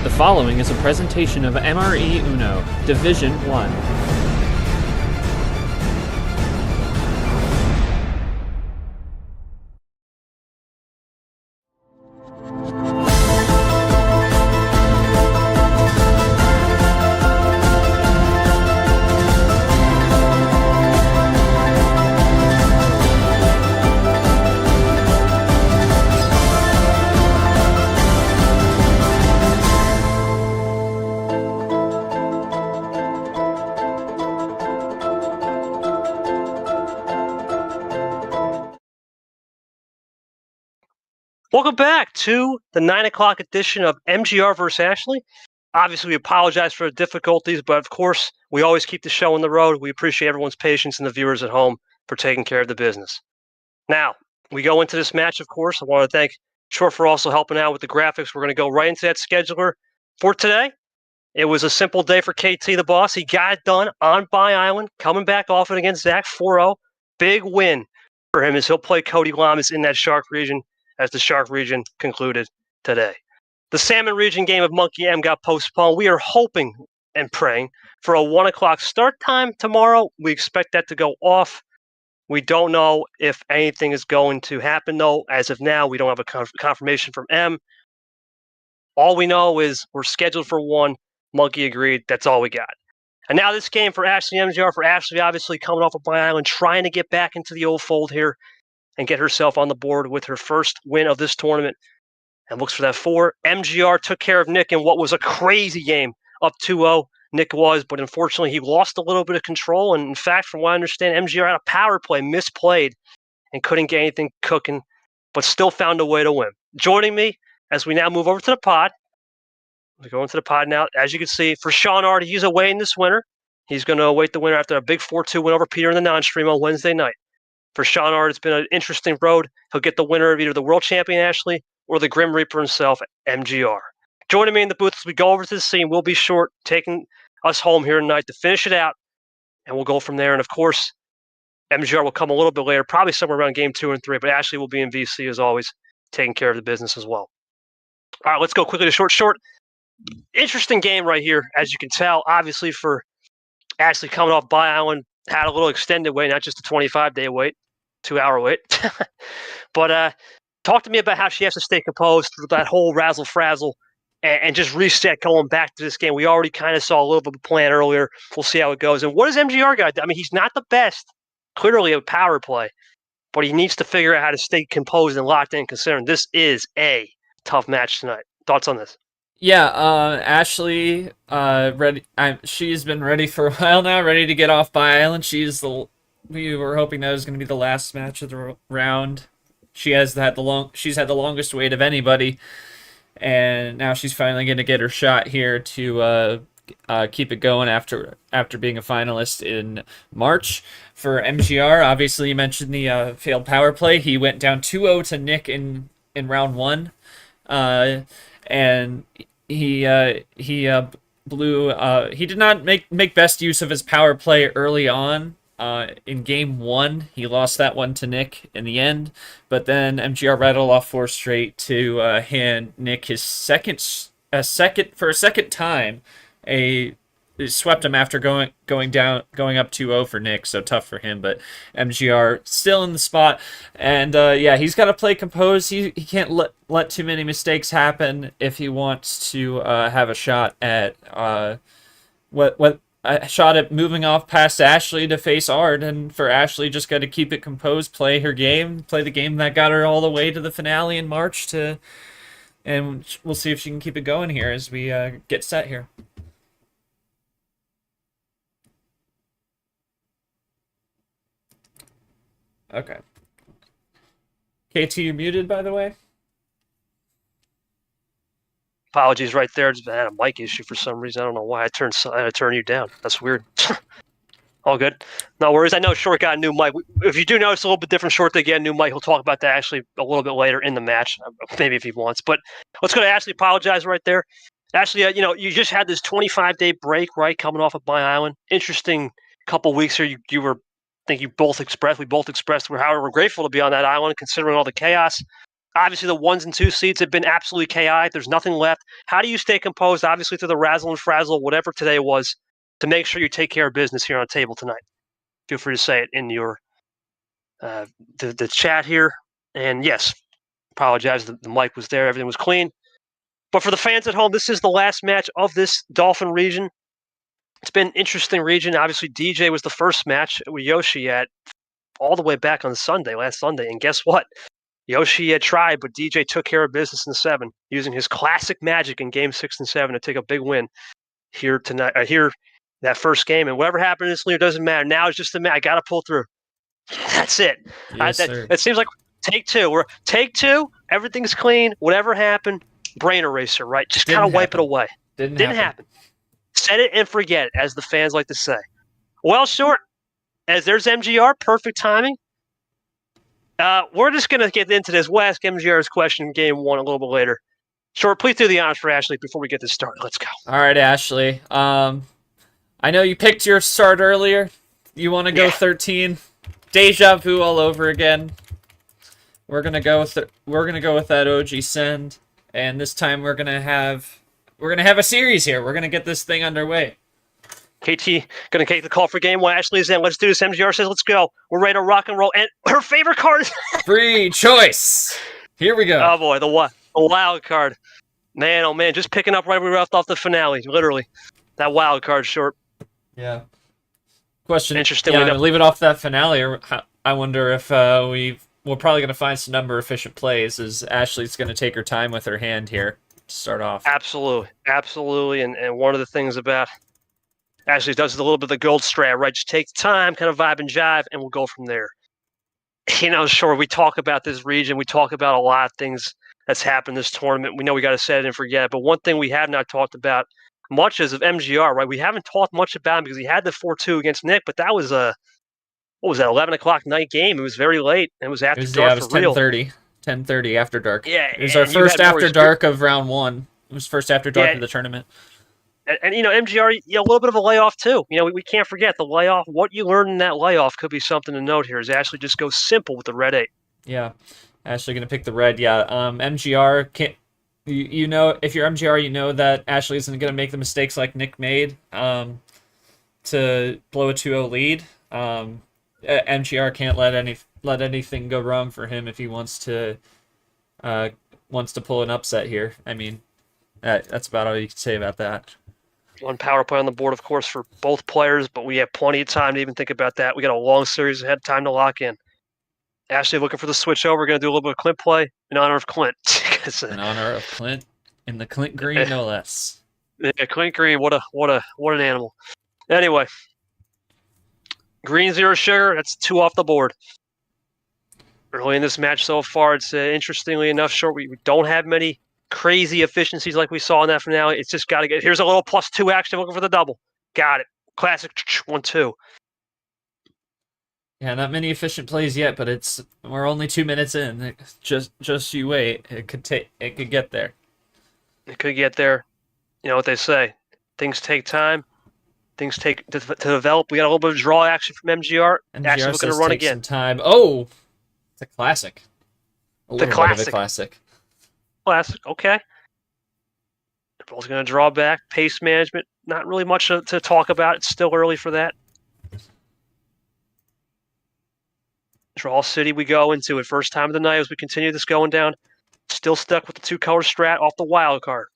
The following is a presentation of MRE Uno, Division 1. Welcome back to the 9 o'clock edition of MGR vs. Ashley. Obviously, we apologize for the difficulties, but of course, we always keep the show on the road. We appreciate everyone's patience and the viewers at home for taking care of the business. Now, we go into this match, of course. I want to thank Short for also helping out with the graphics. We're going to go right into that scheduler for today. It was a simple day for KT, the boss. He got it done on Bye Island, coming back off it against Zach 4-0. Big win for him as he'll play Cody Lamas in that Shark region, as the Shark region concluded today. The Salmon region game of Monkey M got postponed. We are hoping and praying for a 1 o'clock start time tomorrow. We expect that to go off. We don't know if anything is going to happen, though. As of now, we don't have a confirmation from M. All we know is we're scheduled for 1. Monkey agreed. That's all we got. And now this game for Ashley MGR, for Ashley obviously coming off of Bye Island, trying to get back into the old fold here and get herself on the board with her first win of this tournament, and looks for that 4. MGR took care of Nick in what was a crazy game, up 2-0. Nick was, but unfortunately he lost a little bit of control, and in fact, from what I understand, MGR had a power play, misplayed, and couldn't get anything cooking, but still found a way to win. Joining me as we now move over to the pod, we go into the pod now, as you can see, for Sean Ard, he's awaiting this winner. He's going to await the winner after a big 4-2 win over Peter in the non-stream on Wednesday night. For Sean Ard, it's been an interesting road. He'll get the winner of either the world champion Ashley or the Grim Reaper himself, MGR. Joining me in the booth as we go over to the scene, we'll be short, taking us home here tonight to finish it out, and we'll go from there. And of course, MGR will come a little bit later, probably somewhere around game 2 and 3, but Ashley will be in VC as always, taking care of the business as well. All right, let's go quickly to short. Interesting game right here, as you can tell, obviously for Ashley coming off Bye Island, had a little extended wait, not just a 25-day wait, 2-hour wait. But talk to me about how she has to stay composed through that whole razzle-frazzle and just reset going back to this game. We already kind of saw a little bit of a plan earlier. We'll see how it goes. And what does MGR got? I mean, he's not the best, clearly a power play, but he needs to figure out how to stay composed and locked in, considering this is a tough match tonight. Thoughts on this? Yeah, Ashley, ready. She's been ready for a while now, ready to get off Bye Island. We were hoping that was going to be the last match of the round. She's had the longest wait of anybody, and now she's finally going to get her shot here to keep it going after being a finalist in March. For MGR, obviously you mentioned the failed power play. He went down 2-0 to Nick in round 1, and he blew. He did not make best use of his power play early on. In game 1, he lost that one to Nick in the end, but then MGR rattled off 4 straight to hand Nick his second time. Swept him after going up 2-0 for Nick, so tough for him. But MGR still in the spot, and he's got to play composed. He can't let too many mistakes happen if he wants to have a shot at a shot at moving off past Ashley to face Ard. And for Ashley, just got to keep it composed, play her game, play the game that got her all the way to the finale in March. And we'll see if she can keep it going here as we get set here. Okay. KT, you're muted, by the way. Apologies right there. I had a mic issue for some reason. I don't know why I had to turn you down. That's weird. All good. No worries. I know Short got a new mic. If you do notice a little bit different, Short did get a new mic. He'll talk about that actually a little bit later in the match, maybe if he wants. But let's go to Ashley. Apologize right there. Ashley, you just had this 25-day break, right, coming off of Bye Island. Interesting couple weeks here. You were, I think we both expressed how we're grateful to be on that island, considering all the chaos. Obviously, the 1s and 2 seeds have been absolutely chaotic. There's nothing left. How do you stay composed, obviously, through the razzle and frazzle, whatever today was, to make sure you take care of business here on the table tonight? Feel free to say it in your the chat here. And yes, apologize. The mic was there. Everything was clean. But for the fans at home, this is the last match of this Dolphin region. It's been an interesting region. Obviously, DJ was the first match with Yoshi at all the way back on Sunday, last Sunday. And guess what? Yoshi had tried, but DJ took care of business in 7, using his classic magic in Game 6 and 7 to take a big win here tonight. Here, that first game, and whatever happened in this league doesn't matter. Now it's just I got to pull through. That's it. Yes, sir. It seems like take 2. We're take 2. Everything's clean. Whatever happened, brain eraser, right? Just kind of wipe it away. Didn't happen. Set it and forget it, as the fans like to say. Well, Short, as there's MGR, perfect timing. We're just going to get into this. We'll ask MGR's question in Game 1 a little bit later. Short, please do the honors for Ashley before we get this started. Let's go. All right, Ashley. I know you picked your start earlier. You want to go 13? Deja vu all over again. We're gonna go with that OG send, and this time we're gonna have a series here. We're gonna get this thing underway. KT gonna take the call for Game 1. Ashley's in. Let's do this. MGR says, "Let's go. We're ready to rock and roll." And her favorite card is free choice. Here we go. Oh boy, the wild card. Man, oh man, just picking up right where we left off the finale. Literally, that wild card, Short. Yeah. Question. Interesting. Yeah, leave it off that finale. I wonder if we're probably going to find some number efficient plays, as Ashley's going to take her time with her hand here to start off. Absolutely. And one of the things about Ashley does is a little bit of the gold strat, right? Just take time, kind of vibe and jive, and we'll go from there. You know, sure, we talk about this region. We talk about a lot of things that's happened this tournament. We know we got to set it and forget it. But one thing we have not talked about much is of MGR, right? We haven't talked much about him because he had the 4-2 against Nick, but that was what was that, 11 o'clock night game? It was very late. It was after dark. It was 10:30 after dark. Yeah. It was our first after dark of round 1. It was first after dark of the tournament. And you know, MGR, a little bit of a layoff too. You know, we can't forget the layoff. What you learned in that layoff could be something to note here. Is Ashley just goes simple with the red 8. Yeah, Ashley gonna pick the red. Yeah, MGR can't. You know, if you're MGR, you know that Ashley isn't gonna make the mistakes like Nick made to blow a 2-0 lead. MGR can't let anything go wrong for him if he wants to pull an upset here. I mean, that's about all you can say about that. One power play on the board, of course, for both players, but we have plenty of time to even think about that. We got a long series ahead, time to lock in. Ashley looking for the switch over. We're going to do a little bit of Clint play in honor of Clint. In honor of Clint, in the Clint green, no less. Yeah, Clint Green, what an animal. Anyway, green 0 sugar. That's 2 off the board. Early in this match so far, it's interestingly enough short. We don't have many crazy efficiencies like we saw in that finale. It's just got to get. Here's a little +2 action. Looking for the double. Got it. Classic 1-2. Yeah, not many efficient plays yet, but we're only 2 minutes in. Just you wait. It could get there. It could get there. You know what they say. Things take time. Things take to develop. We got a little bit of draw action from MGR. Actually looking to run again. Some time. Oh, it's a classic. The classic. Classic. Classic. Okay. The ball's going to draw back. Pace management. Not really much to talk about. It's still early for that. Draw City we go into it. First time of the night as we continue this going down. Still stuck with the 2-color strat off the wild card.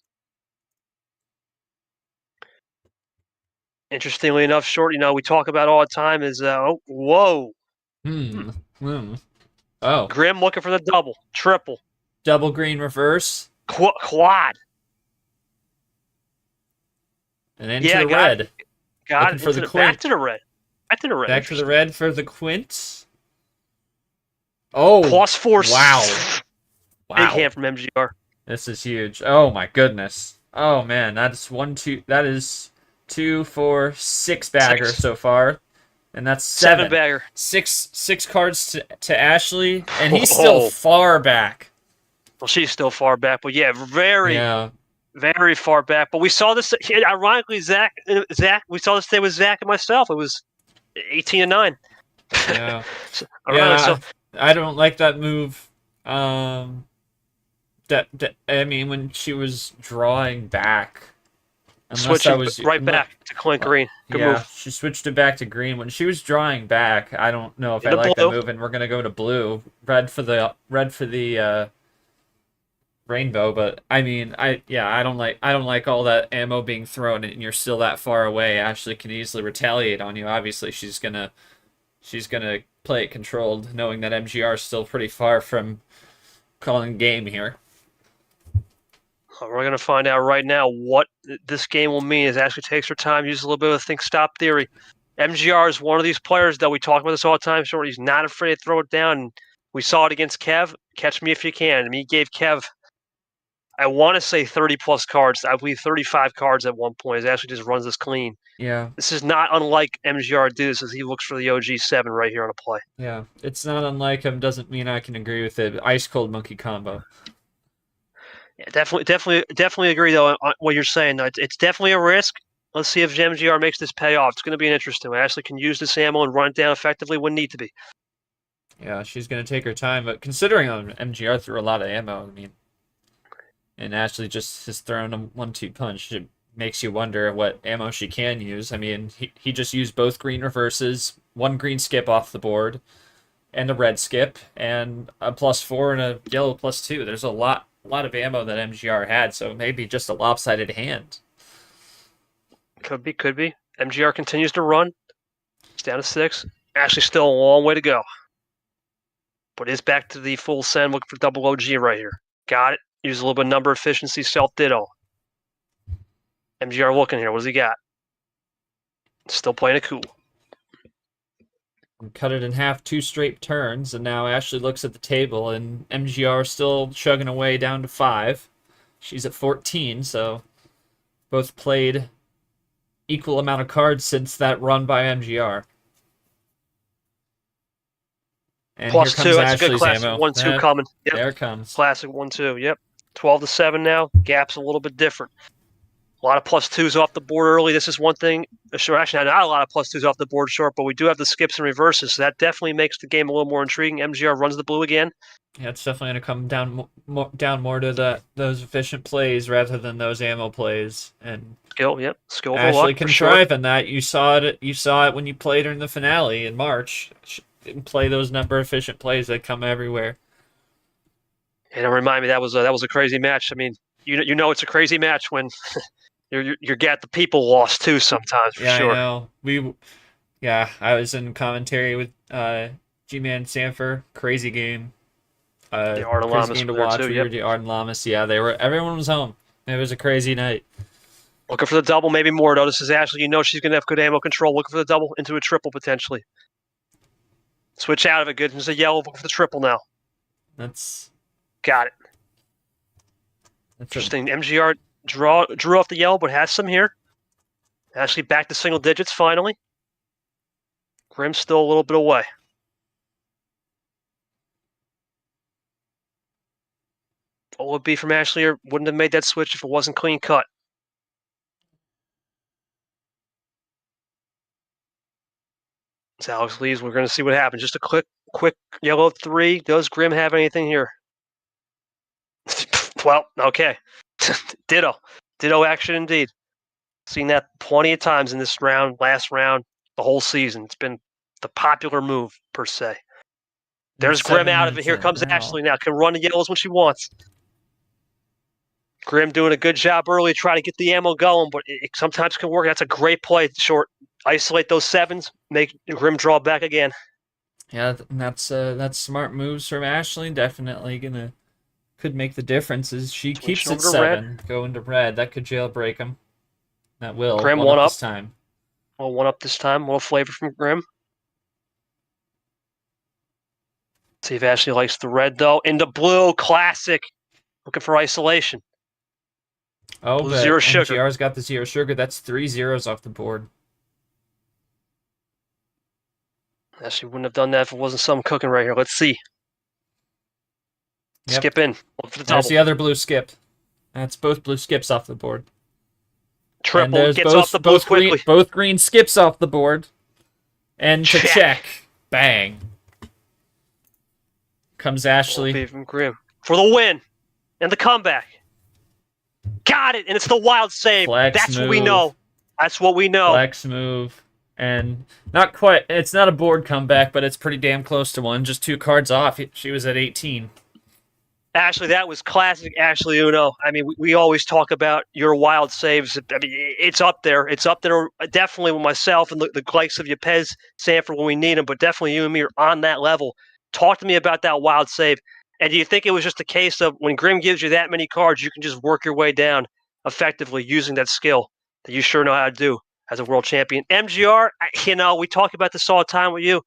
Interestingly enough, Short, we talk about all the time is, whoa. Oh. Grim looking for the double. Triple. Double green reverse. Quad. And into the red. Got it. Back to the red. Back to the red. Back to the red for the quint. Oh. +4. Wow. Big hand from MGR. This is huge. Oh my goodness. Oh man, that's 1, 2. That is 2, 4, 6 bagger so far, and that's 7 bagger. Six cards to Ashley, and he's still far back. Well, she's still far back, but yeah, very far back. But we saw this. Ironically, Zach. We saw this today with Zach and myself. It was 18-9. Yeah. So, I don't like that move. I mean, when she was drawing back, unless I Switching was, right back to Clint Green. Good yeah, move. she switched it back to green. When she was drawing back, I don't know if I Into like that blue. move, and we're gonna go to blue, red for the rainbow. But I mean, I don't like all that ammo being thrown, and you're still that far away. Ashley can easily retaliate on you. Obviously, she's gonna play it controlled, knowing that MGR is still pretty far from calling game here. We're going to find out right now what this game will mean as Ashley takes her time, uses a little bit of think stop theory. MGR is one of these players that we talk about this all the time. Sure, he's not afraid to throw it down. We saw it against Kev. Catch me if you can. I mean, he gave Kev, I want to say 30 plus cards. I believe 35 cards at one point. As Ashley just runs this clean. Yeah, This is not unlike MGR do this as he looks for the OG7 right here on a play. yeah, it's not unlike him. Doesn't mean I can agree with it. Ice cold monkey combo. Yeah, definitely agree though on what you're saying. It's definitely a risk. Let's see if MGR makes this pay off. It's going to be an interesting one. Ashley can use this ammo and run it down effectively when need to be. Yeah, she's gonna take her time, but considering MGR threw a lot of ammo, I mean, and Ashley just has thrown a 1-2 punch. It makes you wonder what ammo she can use. I mean, he just used both green reverses, one green skip off the board, and a red skip, and a +4 and a yellow +2. There's a lot of ammo that MGR had, so maybe just a lopsided hand. Could be. MGR continues to run. It's down to 6. Ashley's still a long way to go. But is back to the full send, looking for double OG right here. Got it. Use a little bit of number efficiency, self-ditto. MGR looking here. What does he got? Still playing it cool. And cut it in half, 2 straight turns, and now Ashley looks at the table, and MGR still chugging away down to 5. She's at 14, so both played equal amount of cards since that run by MGR. And +2. here comes That's a good Ashley's classic ammo. 1-2 coming. Yep. There it comes. Classic 1-2. Yep. 12-7 now. Gap's a little bit different. A lot of +2s off the board early. This is one thing. Sure, actually, not a lot of +2s off the board short, but we do have the skips and reverses, so that definitely makes the game a little more intriguing. MGR runs the blue again. Yeah, it's definitely going to come down more to those efficient plays rather than those ammo plays. And Skill. Ashley can thrive in that. You saw it when you played her in the finale in March. She didn't play those number efficient plays that come everywhere. And remind me that was a crazy match. I mean, you know it's a crazy match when you get the people lost too sometimes for yeah, sure. I know. I was in commentary with G-Man Sanford. Crazy game. The Arden crazy Lamas game to were there watch. too, We yep. were the Arden Lamas. Yeah, everyone was home. It was a crazy night. Looking for the double, maybe more. Though this is Ashley. You know she's going to have good ammo control. Looking for the double into a triple potentially. Switch out of it. Good. There's a yellow. Looking for the triple now. That's Got it. Interesting. MGR drew off the yellow, but has some here. Ashley back to single digits finally. Grim's still a little bit away. What would be from Ashley or wouldn't have made that switch if it wasn't clean cut. As Alex leaves, we're going to see what happens. Just a quick yellow 3. Does Grim have anything here? Well, okay. Ditto action indeed. Seen that plenty of times in this round, last round, the whole season. It's been the popular move, per se. There's Grim out of it. Here comes Ashley now. Can run the yellows when she wants. Grim doing a good job early, trying to get the ammo going, but it sometimes can work. That's a great play. Short. Isolate those 7s. Make Grim draw back again. Yeah, that's smart moves from Ashley. Definitely could make the difference. As she keeps it 7, go into red. That could jailbreak him. That will. Grim one up this time. Well, one up this time. A little flavor from Grim. See if Ashley likes the red though. Into blue, classic. Looking for isolation. Oh, blue but zero sugar. MGR's got the 0 sugar. That's 3 zeros off the board. Ashley wouldn't have done that if it wasn't something cooking right here. Let's see. Yep. Skip in. Look for the double. That's the other blue skip. That's both blue skips off the board. Triple gets off the board quickly. Both green skips off the board. And to check. Bang. Comes Ashley. From Grim. For the win. And the comeback. Got it. And it's the wild save. Flex That's move. what we know. That's what we know. Flex move. And not quite. It's not a board comeback, but it's pretty damn close to one. Just 2 cards off. She was at 18. Ashley, that was classic Ashley Uno. I mean, we always talk about your wild saves. I mean, it's up there. It's up there definitely with myself and the likes of Yepez, Sanford when we need them, but definitely you and me are on that level. Talk to me about that wild save. And do you think it was just a case of when Grim gives you that many cards, you can just work your way down effectively using that skill that you sure know how to do as a world champion? MGR, we talk about this all the time with you.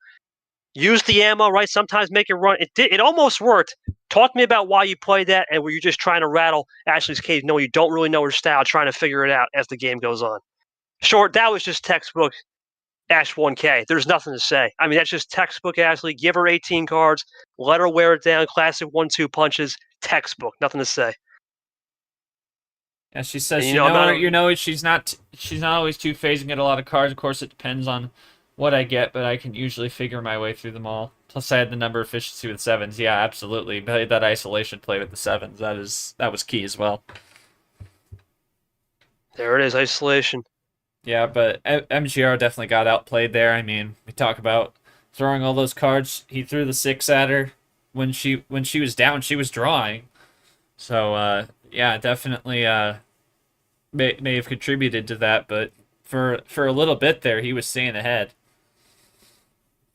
Use the ammo, right? Sometimes make it run. It almost worked. Talk to me about why you played that, and were you just trying to rattle Ashley's cage? No, you don't really know her style, trying to figure it out as the game goes on. Short, that was just textbook Ash 1K. There's nothing to say. I mean, that's just textbook Ashley. Give her 18 cards, let her wear it down. Classic 1-2 punches. Textbook. Nothing to say. Yeah, she says And, she's not always two-phasing at a lot of cards. Of course, it depends on what I get, but I can usually figure my way through them all. Plus, I had the number efficiency with 7s. Yeah, absolutely. But that isolation play with the 7s, that was key as well. There it is, isolation. Yeah, but MGR definitely got outplayed there. I mean, we talk about throwing all those cards. He threw the 6 at her when she was down. She was drawing. So yeah, definitely may have contributed to that. But for a little bit there, he was staying ahead.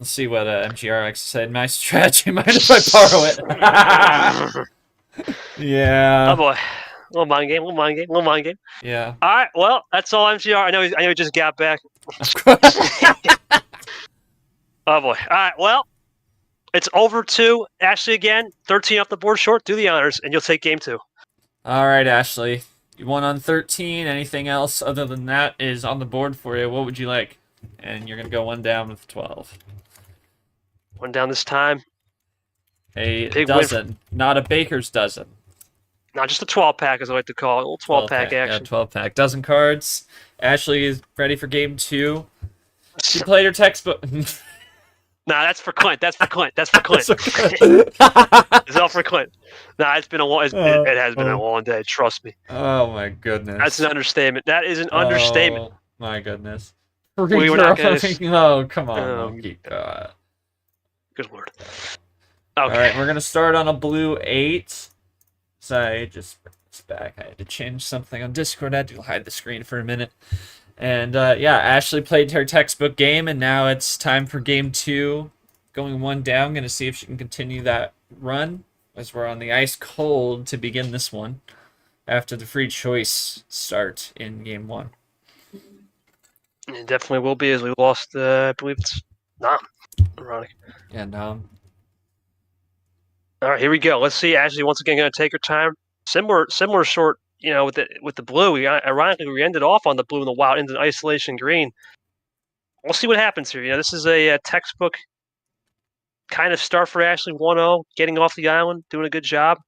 Let's see what MGR said. My strategy. Mind if I borrow it? Yeah. Oh boy. Little mind game. Yeah. All right. Well, that's all MGR. I know he just got back. Of course. Oh boy. All right. Well, it's over to Ashley again. 13 off the board short. Do the honors, and you'll take game 2. All right, Ashley. You won on 13. Anything else other than that is on the board for you. What would you like? And you're gonna go 1 down with 12. 1 down this time. A dozen, not a baker's dozen. Not just a 12-pack, as I like to call it. A little 12-pack action. Yeah, 12-pack. Dozen cards. Ashley is ready for game 2. She played her textbook. Nah, that's for Clint. That's for Clint. It's all for Clint. Nah, it has been a long day. Trust me. Oh my goodness. That's an understatement. That is an understatement. Oh my goodness. We were not gonna... Oh, come on. Good Lord. Okay. All right, we're gonna start on a blue 8. So I just bring this back. I had to change something on Discord. I had to hide the screen for a minute. And yeah, Ashley played her textbook game, and now it's time for game 2. Going 1 down. Going to see if she can continue that run as we're on the ice cold to begin this one after the free choice start in game 1. It definitely will be, as we lost, I believe it's Nam. Ironic. Yeah, Nam. All right, here we go. Let's see. Ashley once again going to take her time. Similar short. With the blue, ironically, we ended off on the blue and the wild into isolation green. We'll see what happens here. This is a textbook kind of start for Ashley 1-0, getting off the island, doing a good job,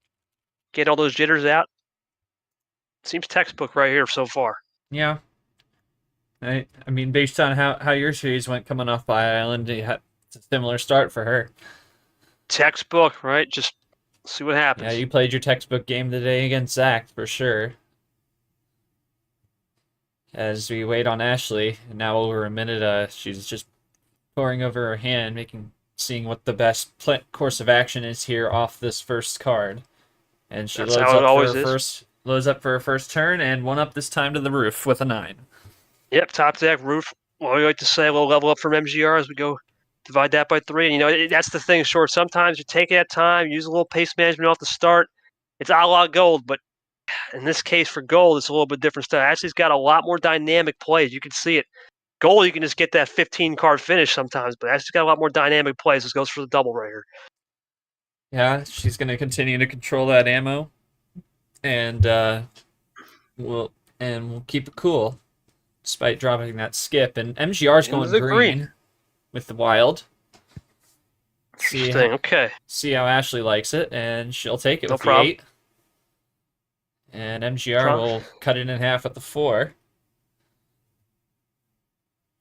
getting all those jitters out. Seems textbook right here so far. Yeah. I mean, based on how your series went coming off by island, it's a similar start for her. Textbook, right? Just see what happens. Yeah, you played your textbook game today against Zach, for sure. As we wait on Ashley, now over a minute, she's just poring over her hand, seeing what the best course of action is here off this first card. And she loads up for her first turn, and 1 up this time to the roof with a 9. Yep, top deck, roof. What we like to say, we'll level up from MGR as we go. Divide that by 3. And, that's the thing, Short. Sometimes you take that time, use a little pace management off the start. It's a la gold, but in this case for gold, it's a little bit different stuff. Ashley's got a lot more dynamic plays. You can see it. Gold, you can just get that 15-card finish sometimes, but Ashley's got a lot more dynamic plays. This goes for the double right here. Yeah, she's going to continue to control that ammo, and we'll keep it cool despite dropping that skip. And MGR's going green with the wild. Interesting. Okay. See how Ashley likes it, and she'll take it with the 8. And MGR will cut it in half with the 4.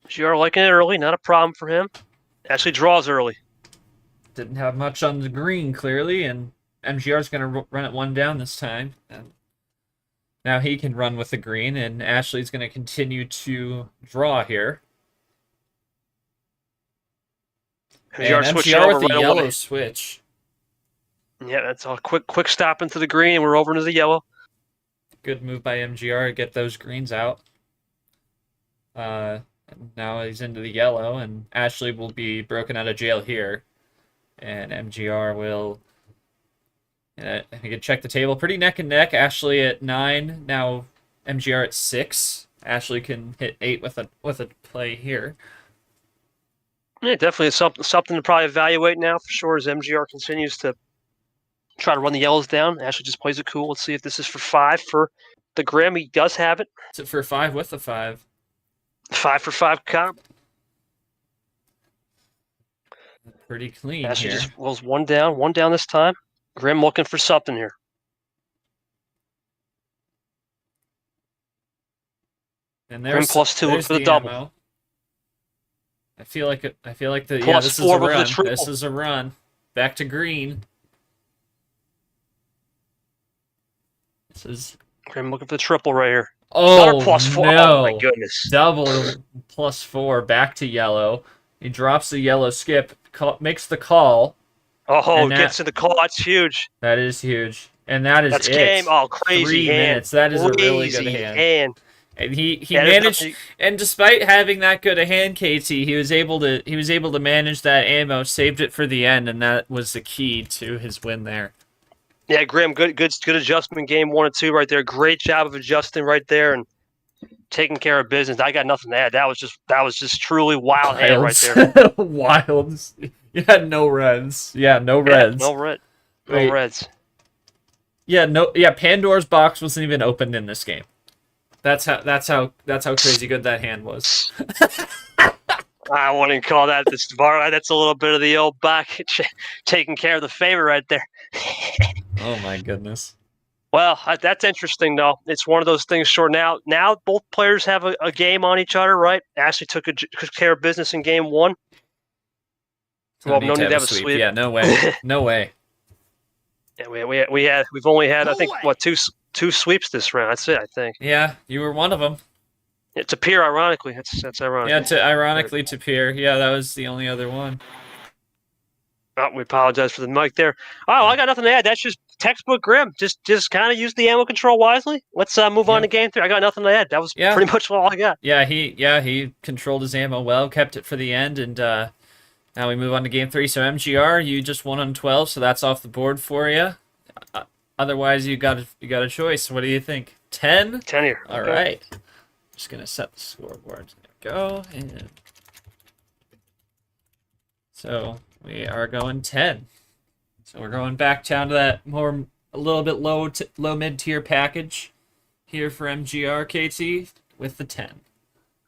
MGR liking it early, not a problem for him. Ashley draws early. Didn't have much on the green, clearly, and MGR's going to run it one down this time. And now he can run with the green, and Ashley's going to continue to draw here. And MGR with the right yellow away. switch. Yeah, that's all. Quick stop into the green, and we're over into the yellow. Good move by MGR to get those greens out. Now he's into the yellow, and Ashley will be broken out of jail here. And MGR will... I can check the table. Pretty neck and neck. Ashley at 9. Now MGR at 6. Ashley can hit 8 with a play here. Yeah, definitely something to probably evaluate now for sure as MGR continues to try to run the yellows down. Ashley just plays it cool. Let's see if this is for 5 for the Grim. He does have it. Is it for 5 with the 5? 5 for 5 comp. Pretty clean Ashley here. just rolls one down this time. Grim looking for something here. And Grim +2 for the double. ammo. I feel like the Plus this is a 4 with the run. triple. This is a run. Back to green. This is Grim looking for the triple right here. Oh, Another +4. no. Oh my goodness. Double +4 back to yellow. He drops the yellow skip, makes the call. Oh, gets in the call. That's huge. That is huge. And that's it. Game. Oh, crazy 3 hand. minutes. That is crazy a really good hand. And he managed, and despite having that good a hand, KT, he was able to manage that ammo, saved it for the end, and that was the key to his win there. Yeah, Grim, good adjustment game 1 and 2 right there. Great job of adjusting right there and taking care of business. I got nothing to add. That was just truly wild hand right there. Wilds. You had no reds. Yeah, no reds. No reds. Yeah, Pandora's box wasn't even opened in this game. That's how crazy good that hand was. I wouldn't call that this bar. That's a little bit of the old back taking care of the favor right there. Oh my goodness. Well, that's interesting though. It's one of those things. Short now both players have a game on each other, right? Ashley took care of business in game 1. Well, no need to have a sweep. Yeah, no way. No way. Yeah, we've only had I think two sweeps this round. That's it, I think. Yeah, you were one of them. It's a peer, ironically. That's ironic. Yeah, ironically to peer. Yeah, that was the only other one. Oh, we apologize for the mic there. Oh, I got nothing to add. That's just textbook Grim. Just kind of use the ammo control wisely. Let's move on to game 3. I got nothing to add. That was pretty much all I got. Yeah, he controlled his ammo well, kept it for the end, and now we move on to game 3. So MGR, you just won on 12, so that's off the board for you. Otherwise, you got a choice. What do you think? 10? 10 here. All right. Just gonna set the scoreboard. There we go. And so we are going 10. So we're going back down to that a little bit low mid tier package here for MGR KT with the 10.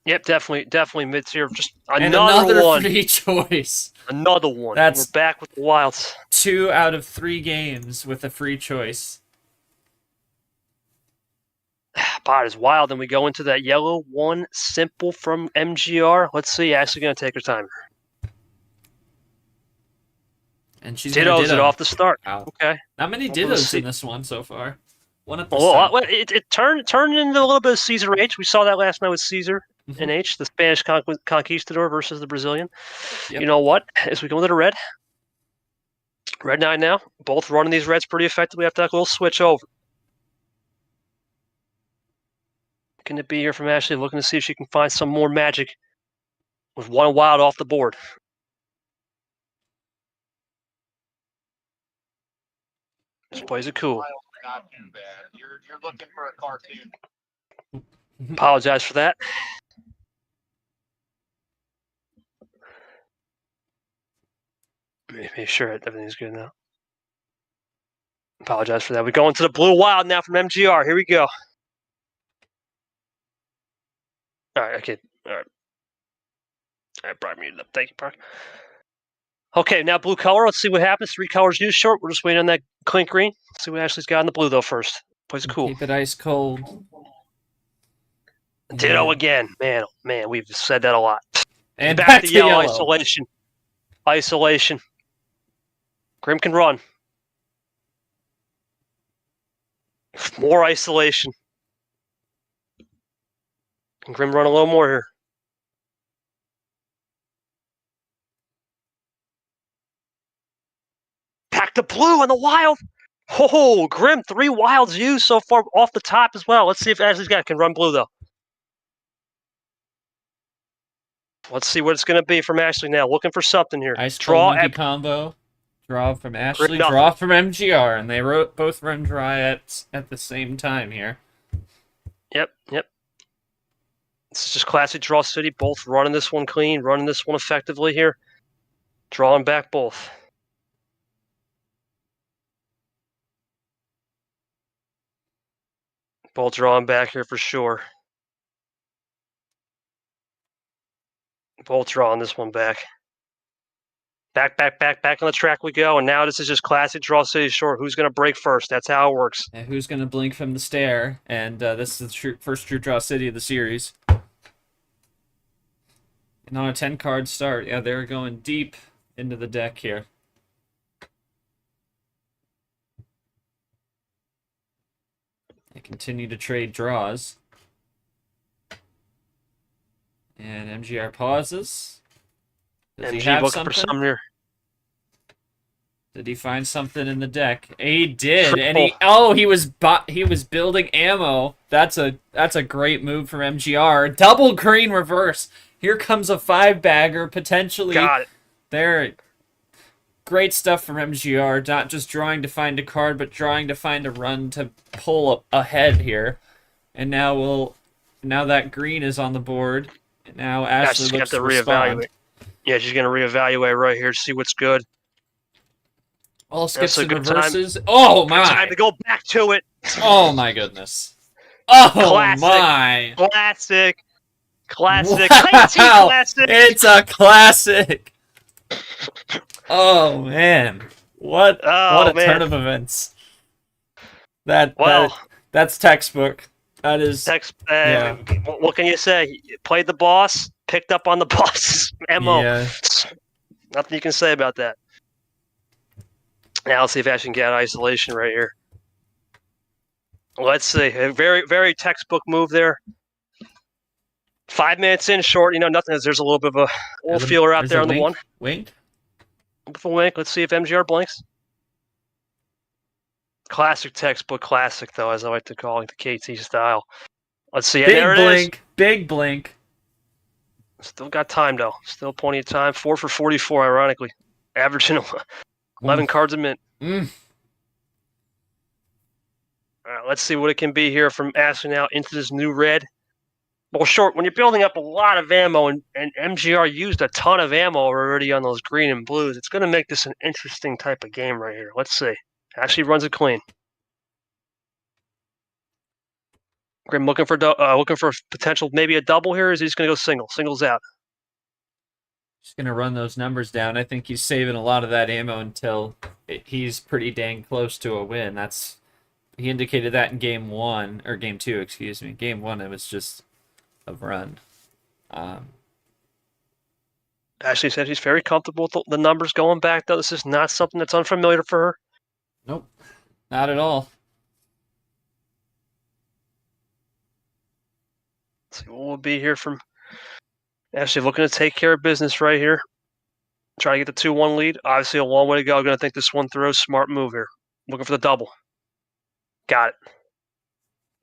Yep, definitely mid tier. Just another one. Free choice. Another one. We're back with the Wilds. 2 out of 3 games with a free choice. Pot is wild, and we go into that yellow 1 simple from MGR. Let's see. Ashley's going to take her time. And she's dittos it off the start. Wow. Okay. Not many dittos in this one so far. One at the start. It turned into a little bit of Caesar H. We saw that last night with Caesar and H, the Spanish conquistador versus the Brazilian. Yep. You know what? As we go into the red 9 now, both running these reds pretty effectively after that little switch over. Going to be here from Ashley, looking to see if she can find some more magic with 1 wild off the board. Just plays it cool. Not too bad. You're looking for a cartoon. Apologize for that. Make sure everything's good now. Apologize for that. We go into the blue wild now from MGR. Here we go. All right, okay. All right, Brock muted up. Thank you, Brock. Okay, now blue color. Let's see what happens. 3 colors used short. We're just waiting on that clink green. Let's see what Ashley's got in the blue, though, first. Plays it cool. Keep it ice cold. Ditto again. Man, we've said that a lot. And back to yellow. Isolation. Grim can run. More isolation. Can Grim run a little more here? Back to blue and the wild. Oh, Grim, 3 wilds used so far off the top as well. Let's see if Ashley's got can run blue, though. Let's see what it's going to be from Ashley now. Looking for something here. Ice Draw monkey at combo. Draw from Ashley. nothing. Draw from MGR. And they both run dry at the same time here. Yep. This is just classic draw city. Both running this one clean, running this one effectively here. Drawing back both. Both drawing back here for sure. Both drawing this one back. Back on the track we go. And now this is just classic draw city short. Who's going to break first? That's how it works. And who's going to blink from the stair? And this is the first true draw city of the series. And on a 10-card start, yeah, they're going deep into the deck here. They continue to trade draws. And MGR pauses. Does he MG have looking something? for something here. Did he find something in the deck? He did, Triple. he was building ammo. That's a great move from MGR. Double green reverse. Here comes a 5-bagger potentially. Got it. There, great stuff from MGR. Not just drawing to find a card, but drawing to find a run to pull ahead here. And now that green is on the board. And now Ashley looks to respond. reevaluate. Yeah, she's going to reevaluate right here to see what's good. All skips That's a and good time. reverses. Oh Good time my! to go back to it. Oh my goodness! Oh Classic. my! Classic. Wow. Classic. It's a classic. Oh man! What a turn of events! That's textbook. That is yeah. What can you say? You played the boss, picked up on the boss's MO. Yeah. Nothing you can say about that. Now let's see if Ash can get isolation right here. Let's see. A very, very textbook move there. 5 minutes in, short. Nothing. There's a little bit of a little feeler out there on the one. Wink. Wink. Let's see if MGR blinks. Classic textbook classic, though, as I like to call it, the KT style. Let's see. Big There it blink. is. Big blink. Still got time, though. Still plenty of time. 4 for 44, ironically. Averaging 11 cards a minute. Mm. All right, let's see what it can be here from Ashley now into this new red. Well, short, when you're building up a lot of ammo, and MGR used a ton of ammo already on those green and blues, it's going to make this an interesting type of game right here. Let's see. Ashley runs it clean. Grim looking for potential, maybe a double here. Is he just going to go single? Singles out. Just gonna run those numbers down. I think he's saving a lot of that ammo until he's pretty dang close to a win. He indicated that in game 1 or game 2, excuse me. Game 1, it was just a run. Ashley said she's very comfortable with the numbers going back, though. This is not something that's unfamiliar for her. Nope, not at all. Let's see what will be here from Ashley. Looking to take care of business right here. Try to get the 2-1 lead. Obviously, a long way to go. Going to think this one through. Smart move here. Looking for the double. Got it.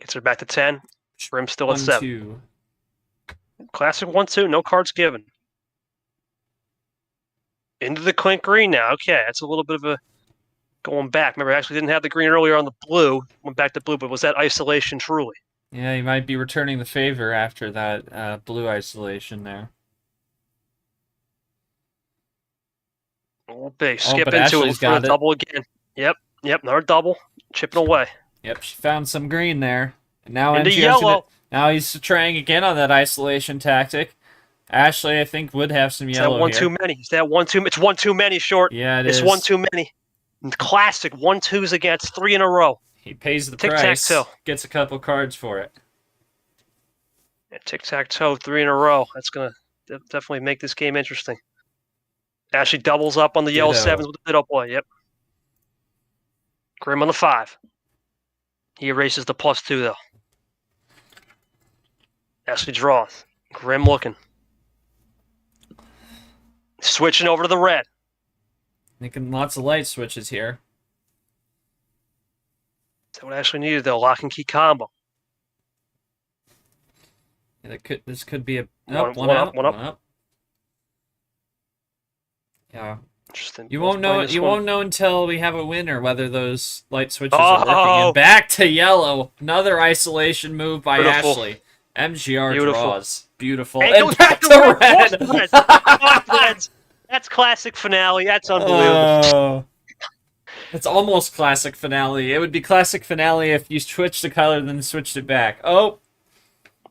Gets her back to 10. Grim still at 7. 1-2. Classic 1-2. No cards given. Into the clink green now. Okay, that's a little bit of a going back. Remember, I actually didn't have the green earlier on the blue. Went back to blue, but was that isolation truly? Yeah, he might be returning the favor after that blue isolation there. Oh, big. Skip but into Ashley's it. got it. Double again. Yep, another double. Chipping away. Yep, she found some green there. And now Into MGR's yellow. Now he's trying again on that isolation tactic. Ashley, I think, would have some yellow Is that one here. too many? Is that one too? It's one too many, short. Yeah, it's one too many. Classic 1-2s against 3 in a row. He pays the Tic-tac-toe. price. Gets a couple cards for it. Yeah, tic-tac-toe, 3 in a row. That's gonna definitely make this game interesting. Ashley doubles up on the yellow Ditto. 7s with the middle play. Yep. Grim on the 5. He erases the +2, though. Ashley draws. Grim looking. Switching over to the red. Making lots of light switches here. That's what Ashley needed, though. Lock and key combo. Yeah, this could be a One up. Yeah. Interesting. You Both won't know. playing this You one. won't know until we have a winner whether those light switches are working. And back to yellow. Another isolation move by Beautiful. Ashley. MGR Beautiful. draws. Beautiful. And And goes back to red. Reds. That's classic finale. That's unbelievable. Oh. It's almost classic finale. It would be classic finale if you switched the color and then switched it back. Oh.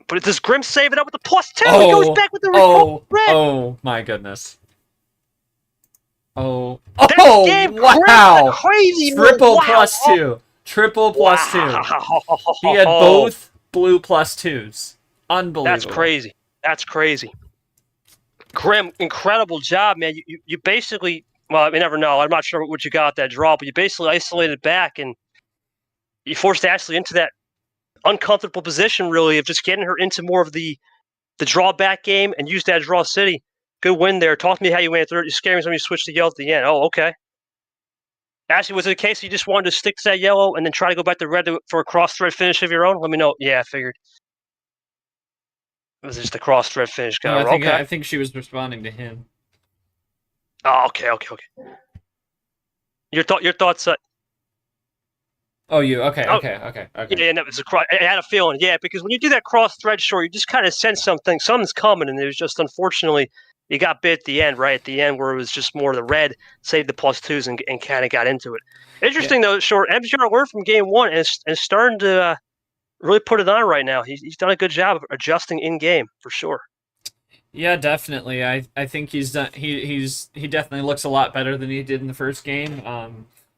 But does Grim save it up with the +2? Oh. He goes back with the red. Oh my goodness. Oh. That Oh, game, wow. crazy. Triple wow. +2. Triple +2. Wow. He had both blue +2s. Unbelievable. That's crazy. That's crazy. Grim, incredible job, man. You basically, well, you never know. I'm not sure what you got at that draw, but you basically isolated back and you forced Ashley into that uncomfortable position, really, of just getting her into more of the drawback game and use that draw city. Good win there. Talk to me how you went through it. You scared me when you switched to yellow at the end. Oh, okay. Ashley, was it a case you just wanted to stick to that yellow and then try to go back to red for a cross-thread finish of your own? Let me know. Yeah, I figured. It was just a cross-thread finish. No, Okay. I think she was responding to him. Oh, okay. Your thoughts? Oh, you? Okay. Yeah, and it was I had a feeling. Yeah, because when you do that cross-thread short, you just kind of sense something's coming, and it was just unfortunately you got bit at the end, right at the end, where it was just more the red saved the +2s and kind of got into it. Interesting though, short MGR learned from game one and starting to really put it on right now. He's done a good job of adjusting in game for sure. Yeah, definitely. I think he's done. He definitely looks a lot better than he did in the first game.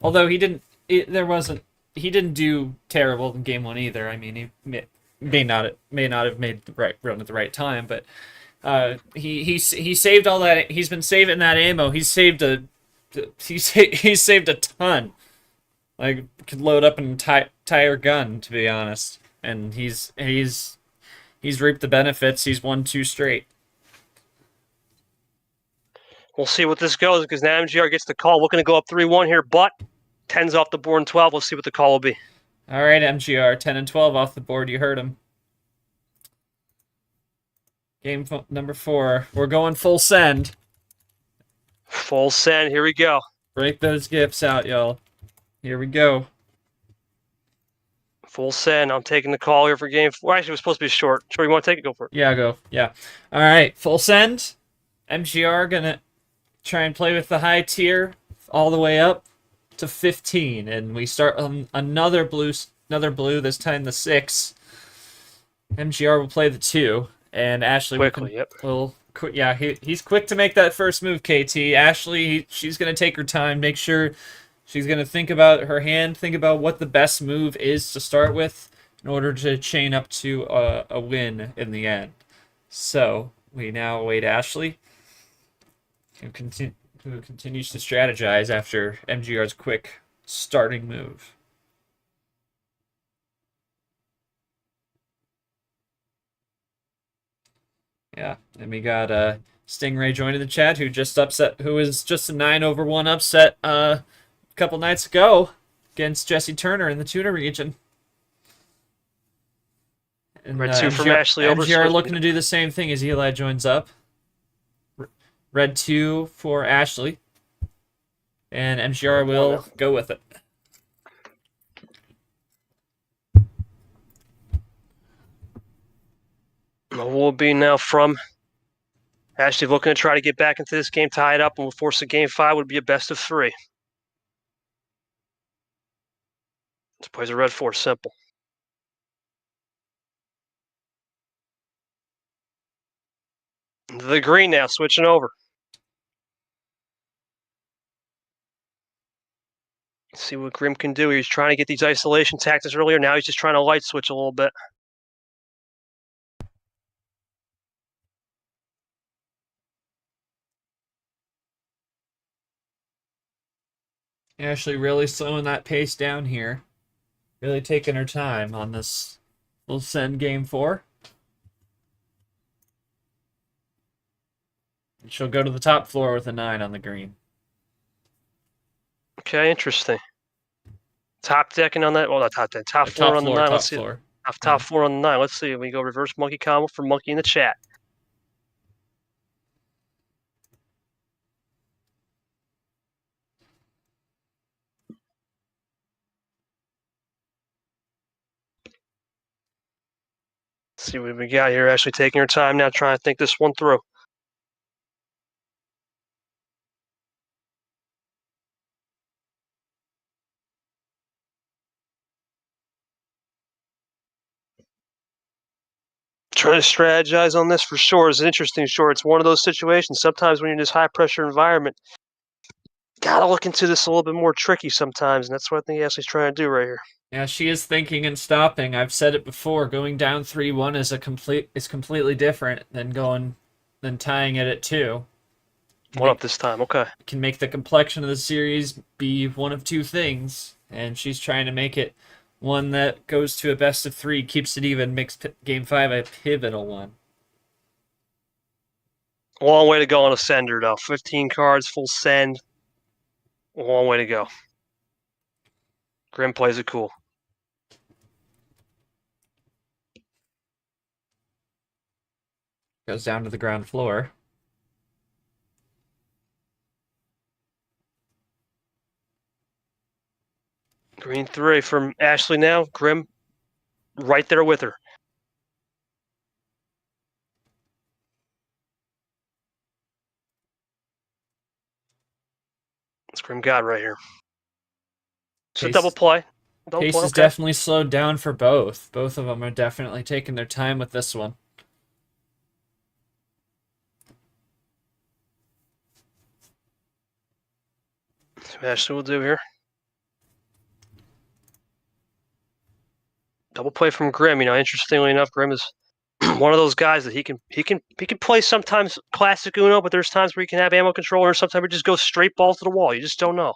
Although he didn't. He didn't do terrible in game one either. I mean, he may not have made the right run at the right time, but he saved all that. He's been saving that ammo. He saved a ton. Like, could load up an entire gun, to be honest. And he's reaped the benefits. He's won 2 straight. We'll see what this goes because now MGR gets the call. Looking to go up 3-1 here, but 10's off the board and 12. We'll see what the call will be. All right, MGR, 10 and 12 off the board. You heard him. Game number 4. We're going full send. Full send. Here we go. Break those gifts out, y'all. Here we go. Full send. I'm taking the call here for game 4. Actually, it was supposed to be short. Sure, you want to take it? Go for it. Yeah, go. Yeah. All right, full send. MGR gonna try and play with the high tier all the way up to 15, and we start on another blue. This time the 6. MGR will play the 2, and Ashley will. Yeah, he's quick to make that first move. KT Ashley, she's gonna take her time, make sure she's gonna think about her hand, think about what the best move is to start with in order to chain up to a win in the end. So we now await Ashley, who continues to strategize after MGR's quick starting move. Yeah, and we got Stingray joining the chat, who was just a 9-1 upset a couple nights ago against Jesse Turner in the Tuna region. And Red 2 from Ashley over. MGR looking to do the same thing as Eli joins up. Red 2 for Ashley. And MGR will go with it. Will be now from Ashley looking to try to get back into this game, tie it up, and will force a game 5. Would be a best of 3. This plays a red 4, simple. The green now, switching over. Let's see what Grim can do. He was trying to get these isolation tactics earlier. Now he's just trying to light switch a little bit. Ashley really slowing that pace down here. Really taking her time on this. We'll send game 4. And she'll go to the top floor with a 9 on the green. Okay, interesting. Top decking on that. Well, not top deck. Top floor on the 9. Top Let's see. floor. Top floor on the 9. Let's see. We go reverse monkey combo for monkey in the chat. Let's see what we got here. Actually taking her time now, trying to think this one through. Trying to strategize on this for sure. It's an interesting short. It's one of those situations. Sometimes when you're in this high pressure environment, gotta look into this a little bit more tricky sometimes, and that's what I think Ashley's trying to do right here. Yeah, she is thinking and stopping. I've said it before. Going down 3-1 is completely different than tying it at 2. One up this time. Okay. Can make the complexion of the series be one of 2 things, and she's trying to make it one that goes to a best of 3, keeps it even, makes game 5 a pivotal one. A long way to go on a sender, though. 15 cards, full send. A long way to go. Grim plays it cool. Goes down to the ground floor. Green 3 from Ashley now. Grim right there with her. It's Grim God right here. It's a double play. Pace is definitely slowed down for both. Both of them are definitely taking their time with this one. That's what Ashley will do here. Double play from Grim. You know, interestingly enough, Grim is one of those guys that he can play sometimes classic Uno, but there's times where he can have ammo control, or sometimes he just goes straight balls to the wall. You just don't know.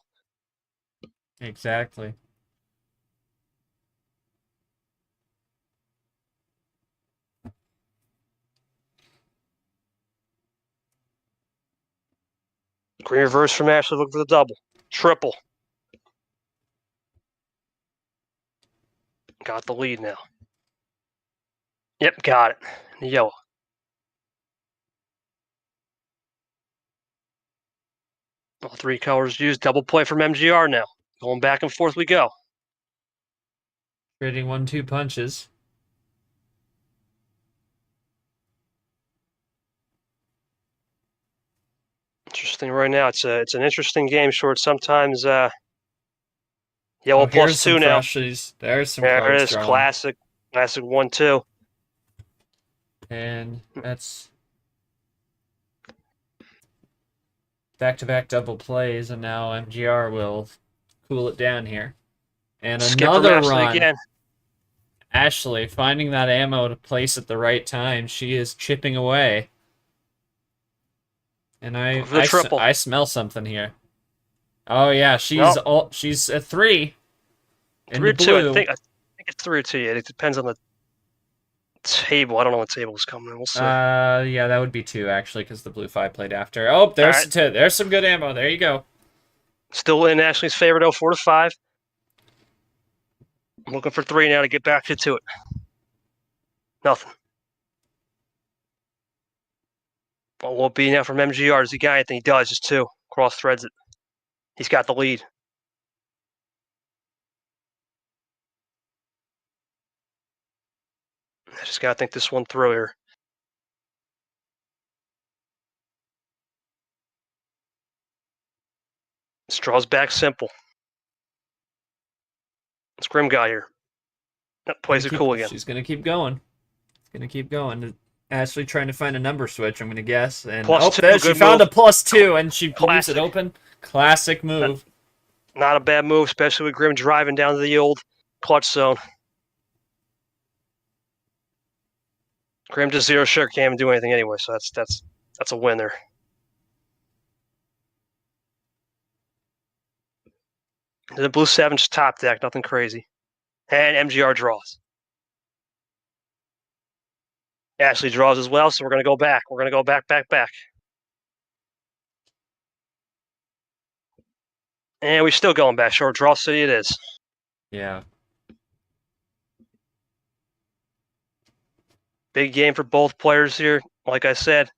Exactly. Green reverse from Ashley, looking for the double. Triple. Got the lead now. Yep, got it. Yellow. All 3 colors used. Double play from MGR now. Going back and forth we go. Trading 1-2 punches. Interesting right now. It's an interesting game short. Sometimes yellow plus 2 now. There's some there cards it is. drawn. Classic 1-2. And that's back-to-back double plays, and now MGR will cool it down here. And another run. Again. Ashley finding that ammo to place at the right time. She is chipping away. And I smell something here. Oh yeah, she's at 3. 3 or 2. I think it's 3 or 2. Yeah, it depends on the table. I don't know what table is coming in. We'll see. Yeah, that would be 2 actually, because the blue 5 played after. Oh, there's 2. There's some good ammo. There you go. Still in Ashley's favor though, 4-5. I'm looking for 3 now to get back to it. Nothing. What will it be now from MGR? Does he got anything? He does, just 2. Cross threads it. He's got the lead. I just gotta think this one through here. This draws back simple. It's Grim guy here. That plays it cool again. She's gonna keep going. It's gonna keep going. Ashley trying to find a number switch, I'm gonna guess. And +2, she found a +2 and she leaves it open. Classic move. Not a bad move, especially with Grim driving down to the old clutch zone. Grim just 0 sugar, can't even do anything anyway, so that's a win there. The blue 7 just top deck, nothing crazy. And MGR draws. Ashley draws as well, so we're going to go back. We're going to go back. And we're still going back. Short draw city it is. Yeah. Big game for both players here. Like I said,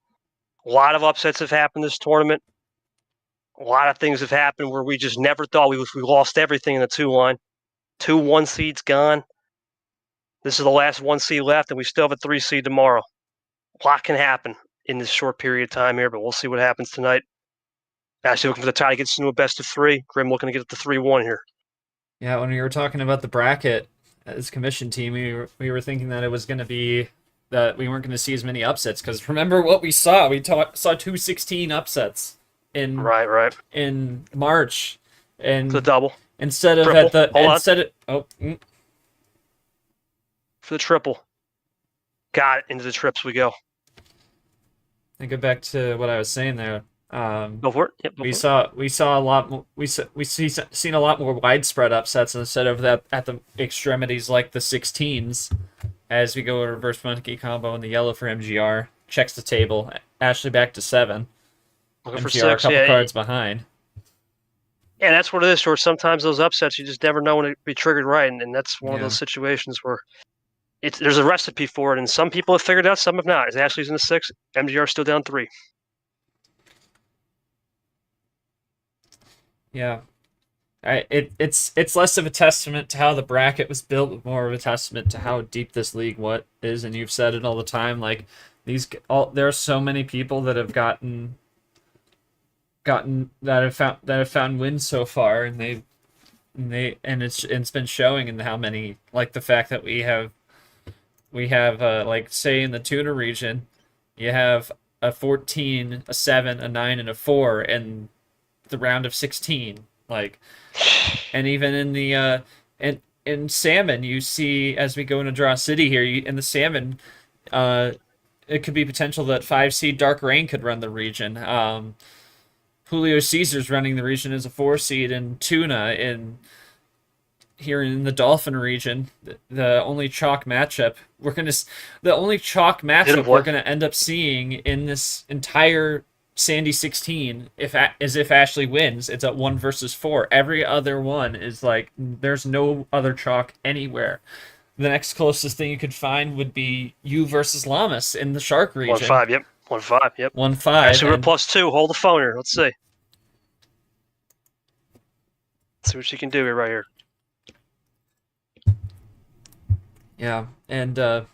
a lot of upsets have happened this tournament. A lot of things have happened where we just never thought we lost everything in the 2 line. 2 1 seeds gone. This is the last 1 seed left, and we still have a 3 seed tomorrow. A lot can happen in this short period of time here, but we'll see what happens tonight. Actually, looking for the tie to get into a best of 3. Grim looking to get it to 3-1 here. Yeah, when we were talking about the bracket as commission team, we were thinking that it was going to be that we weren't going to see as many upsets, because remember what we saw? We saw 2-16 upsets in in March, and The double. instead of Triple. at the Hold on. instead of For the triple. Got it. Into the trips we go. I go back to what I was saying there. Go for it. Yep, go We for it. saw a lot more. Seen a lot more widespread upsets instead of that at the extremities like the 16s. As we go to reverse monkey combo in the yellow for MGR, checks the table. Ashley back to 7. Looking for MGR a 6. couple Yeah, cards behind. yeah, that's what it is. Short. Sometimes those upsets, you just never know when it be triggered right, and that's one of Yeah. those situations where there's a recipe for it, and some people have figured it out, some have not. As Ashley's in the 6, MGR still down 3. Yeah, it's less of a testament to how the bracket was built, but more of a testament to how deep this league is. And you've said it all the time. Like there are so many people that have gotten that have found wins so far, and it's been showing in how many, like the fact that we have like say in the tuna region, you have a 14, a 7, a 9, and a 4, and the round of 16, like, and even in the in salmon, you see as we go into draw city here, in the salmon, it could be potential that 5 seed Dark Rain could run the region. Julio Caesar's running the region as a 4 seed, and tuna here in the Dolphin region, the only chalk matchup we're gonna end up seeing in this entire Sandy 16, if Ashley wins, it's at 1 versus 4. Every other one is like there's no other chalk anywhere. The next closest thing you could find would be you versus Lamas in the Shark region. 1-5, yep. 1-5, yep. 1-5. Actually, we're +2. Hold the phone here. Let's see. Let's see what she can do here right here. Yeah, and Double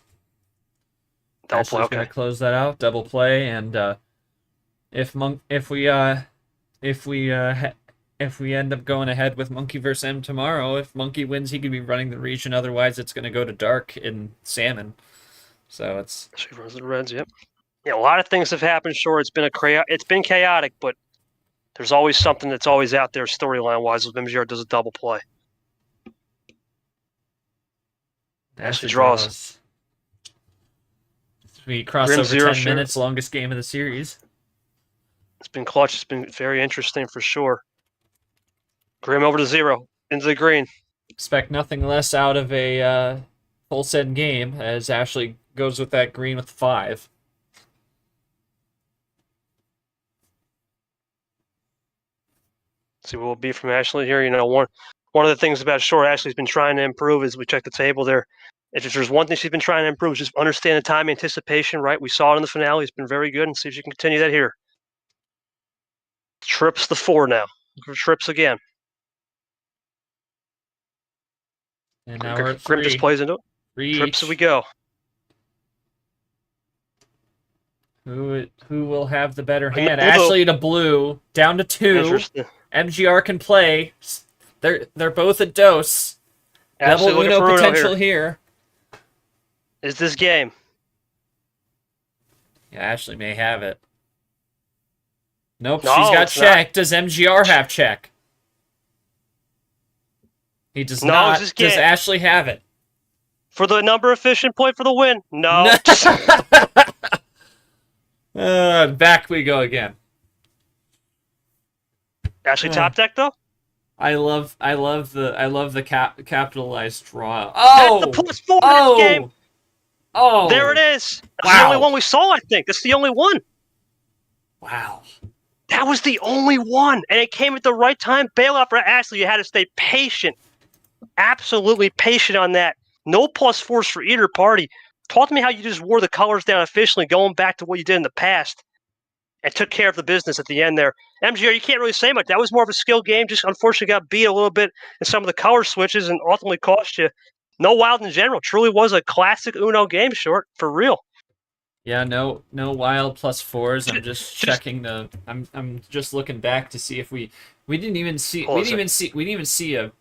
play, Ashley's okay. gonna close that out. Double play, and if we end up going ahead with Monkey vs. M tomorrow, if Monkey wins, he could be running the region. Otherwise, it's going to go to Dark in Salmon. So it's... She runs the Reds, yep. Yeah, a lot of things have happened. Sure, it's been chaotic, but there's always something that's always out there storyline-wise if MGR does a double play. Ashley draws. We cross Grim over 0, 10 minutes, longest game of the series. It's been clutch. It's been very interesting for sure. Grim over to 0. Into the green. Expect nothing less out of a full set game as Ashley goes with that green with 5. See what will be from Ashley here. You know, one of the things about short Ashley's been trying to improve is we check the table there. If there's one thing she's been trying to improve, is just understand the time anticipation, right? We saw it in the finale. It's been very good, and see if she can continue that here. Trips the 4 now. Trips again. And now we're at Grim 3. just plays into it. 3 Trips each. we go. Who will have the better And hand? although- Ashley to blue, down to 2. Interesting. MGR can play. They're both a dose. Ashley Double looking Uno for Uno potential here. here. Is this game? Yeah, Ashley may have it. Nope, No, she's got it's check. not. Does MGR have check? He does No, not. it's this Does game. Ashley have it? For the number efficient point for the win? No. Back we go again. Ashley top deck though? capitalized draw. That's the Oh, +4 in this game. There it oh, is. That's the only wow, one we saw, I think. That's the only one. wow. That was the only one. And it came at the right time. Bailout for Ashley, you had to stay patient. Absolutely patient on that. No +4s for either party. Talk to me how you just wore the colors down efficiently, going back to what you did in the past, and took care of the business at the end there. MGR, you can't really say much. That was more of a skill game. Just unfortunately got beat a little bit in some of the color switches and ultimately cost you. No wild in general. Truly was a classic Uno game, short, for real. Yeah, no wild +4s. I'm just Just checking the. I'm just looking back to see if we didn't even see we didn't even see a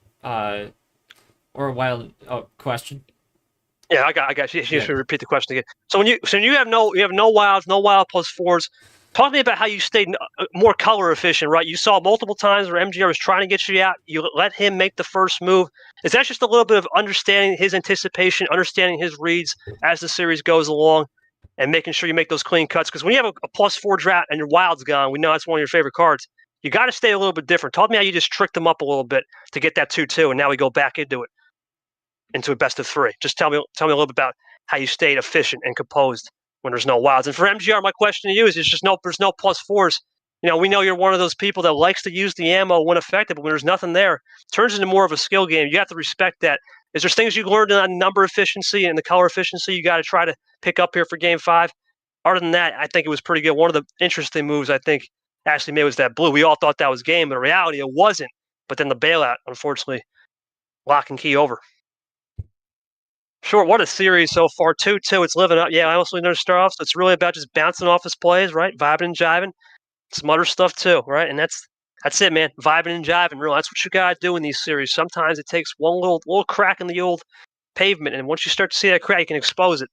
or a wild question. Yeah, I got you. You Yeah. should repeat the question again. So when you have no wilds, no wild +4s. Talk to me about how you stayed more color efficient, right? You saw multiple times where MGR was trying to get you out. You let him make the first move. Is that just a little bit of understanding his anticipation, understanding his reads as the series goes along, and making sure you make those clean cuts? Because when you have a +4 drought and your wild's gone, we know that's one of your favorite cards. You got to stay a little bit different. Talk to me how you just tricked them up a little bit to get that 2-2, and now we go back into a best of 3. Just tell me a little bit about how you stayed efficient and composed when there's no wilds. And for MGR, my question to you is: there's no +4s. We know you're one of those people that likes to use the ammo when effective, but when there's nothing there, it turns into more of a skill game. You have to respect that. Is there things you learned on number efficiency and the color efficiency you got to try to pick up here for Game 5? Other than that, I think it was pretty good. One of the interesting moves I think Ashley made was that blue. We all thought that was game, but in reality, it wasn't. But then the bailout, unfortunately, lock and key over. Sure, what a series so far. 2-2, it's living up. Yeah, I also know to start off, so it's really about just bouncing off his plays, right? Vibing and jiving. Some other stuff too, right? And that's it, man. Vibing and jiving, real. That's what you gotta do in these series. Sometimes it takes one little crack in the old pavement, and once you start to see that crack, you can expose it.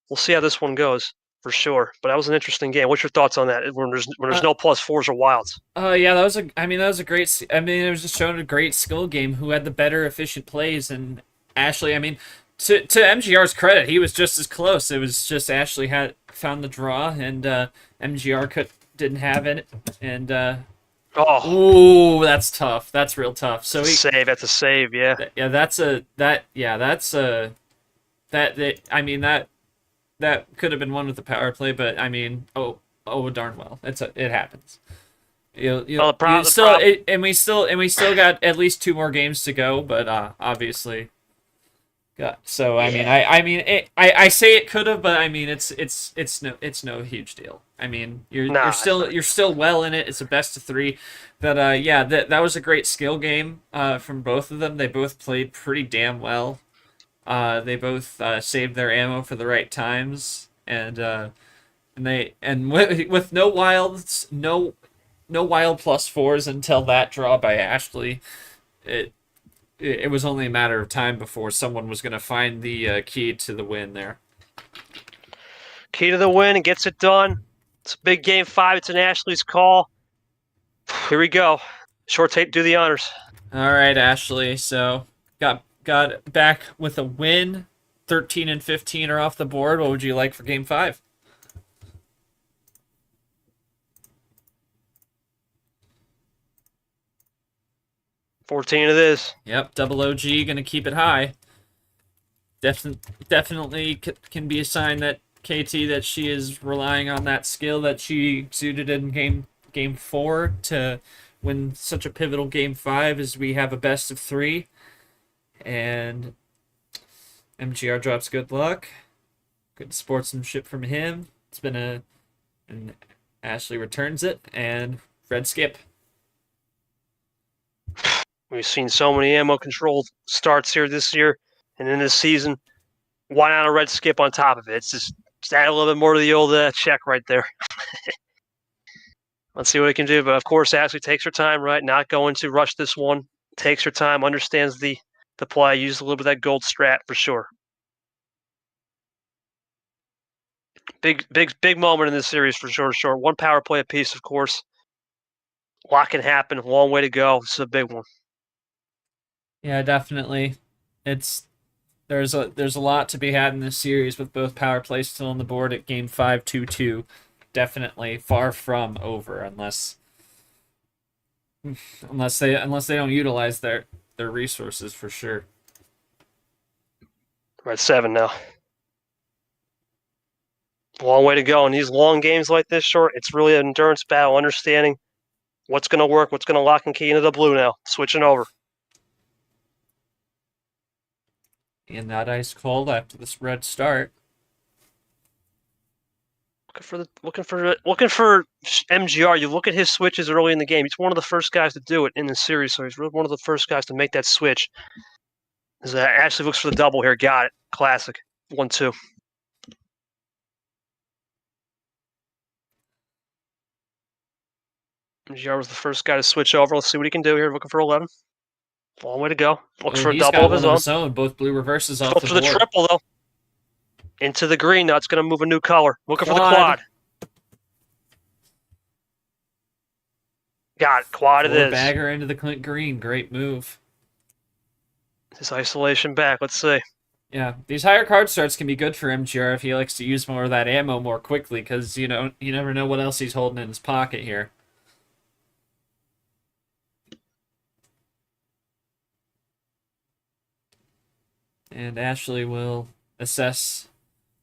We'll see how this one goes for sure. But that was an interesting game. What's your thoughts on that? When there's no +4s or wilds. Yeah, that was a great. I mean, it was just showing a great skill game. Who had the better efficient plays? And Ashley, I mean, to MGR's credit, he was just as close. It was just Ashley had found the draw, and MGR didn't have it. And Oh, ooh, that's tough. That's real tough. So that's a save, yeah. yeah, I mean that could have been one with the power play, but I mean, oh darn well, it happens. Well, We still got at least 2 more games to go, but obviously, got so I mean I say it could have, but I mean it's no huge deal. I mean you're still well in it. It's a best of 3, but yeah, that was a great skill game from both of them. They both played pretty damn well. They both saved their ammo for the right times, and with no wilds, no wild +4s until that draw by Ashley. It was only a matter of time before someone was going to find the key to the win there. Key to the win and gets it done. It's a big Game 5. It's an Ashley's call. Here we go. Short tape, do the honors. All right, Ashley. So got back with a win. 13 and 15 are off the board. What would you like for Game 5? $14 it is. Yep, double OG gonna keep it high. Definitely can be a sign that KT that she is relying on that skill that she exuded in game 4 to win such a pivotal Game 5 as we have a best of 3. And MGR drops good luck. Good sportsmanship from him. It's been and Ashley returns it, and red skip. We've seen so many ammo controlled starts here this year and in this season. Why not a red skip on top of it? It's just add a little bit more to the old check right there. Let's see what it can do. But of course, Ashley takes her time, right? Not going to rush this one. Takes her time, understands the play, uses a little bit of that gold strat for sure. Big moment in this series for sure. One power play apiece, of course. A lot can happen. A long way to go. This is a big one. Yeah, definitely. There's a lot to be had in this series with both power plays still on the board at Game 5, 2-2. Definitely far from over unless unless they don't utilize their resources for sure. We're at 7 now. Long way to go. In these long games like this, short, it's really an endurance battle, understanding what's going to work, what's going to lock and key into the blue now. Switching over. And that ice cold after this red start. Looking for MGR. You look at his switches early in the game. He's one of the first guys to do it in the series, so he's really one of the first guys to make that switch. As Ashley looks for the double here. Got it. Classic. 1-2. MGR was the first guy to switch over. Let's see what he can do here. Looking for 11. Long way to go. Looks for a double of his own. Both blue reverses off Go the for board. the triple, though. Into the green. Now it's going to move a new color. Looking for the quad. Got it. Quad it is. Bagger into the Clint green. Great move. His isolation back. Let's see. Yeah, these higher card starts can be good for MGR if he likes to use more of that ammo more quickly, because you never know what else he's holding in his pocket here. And Ashley will assess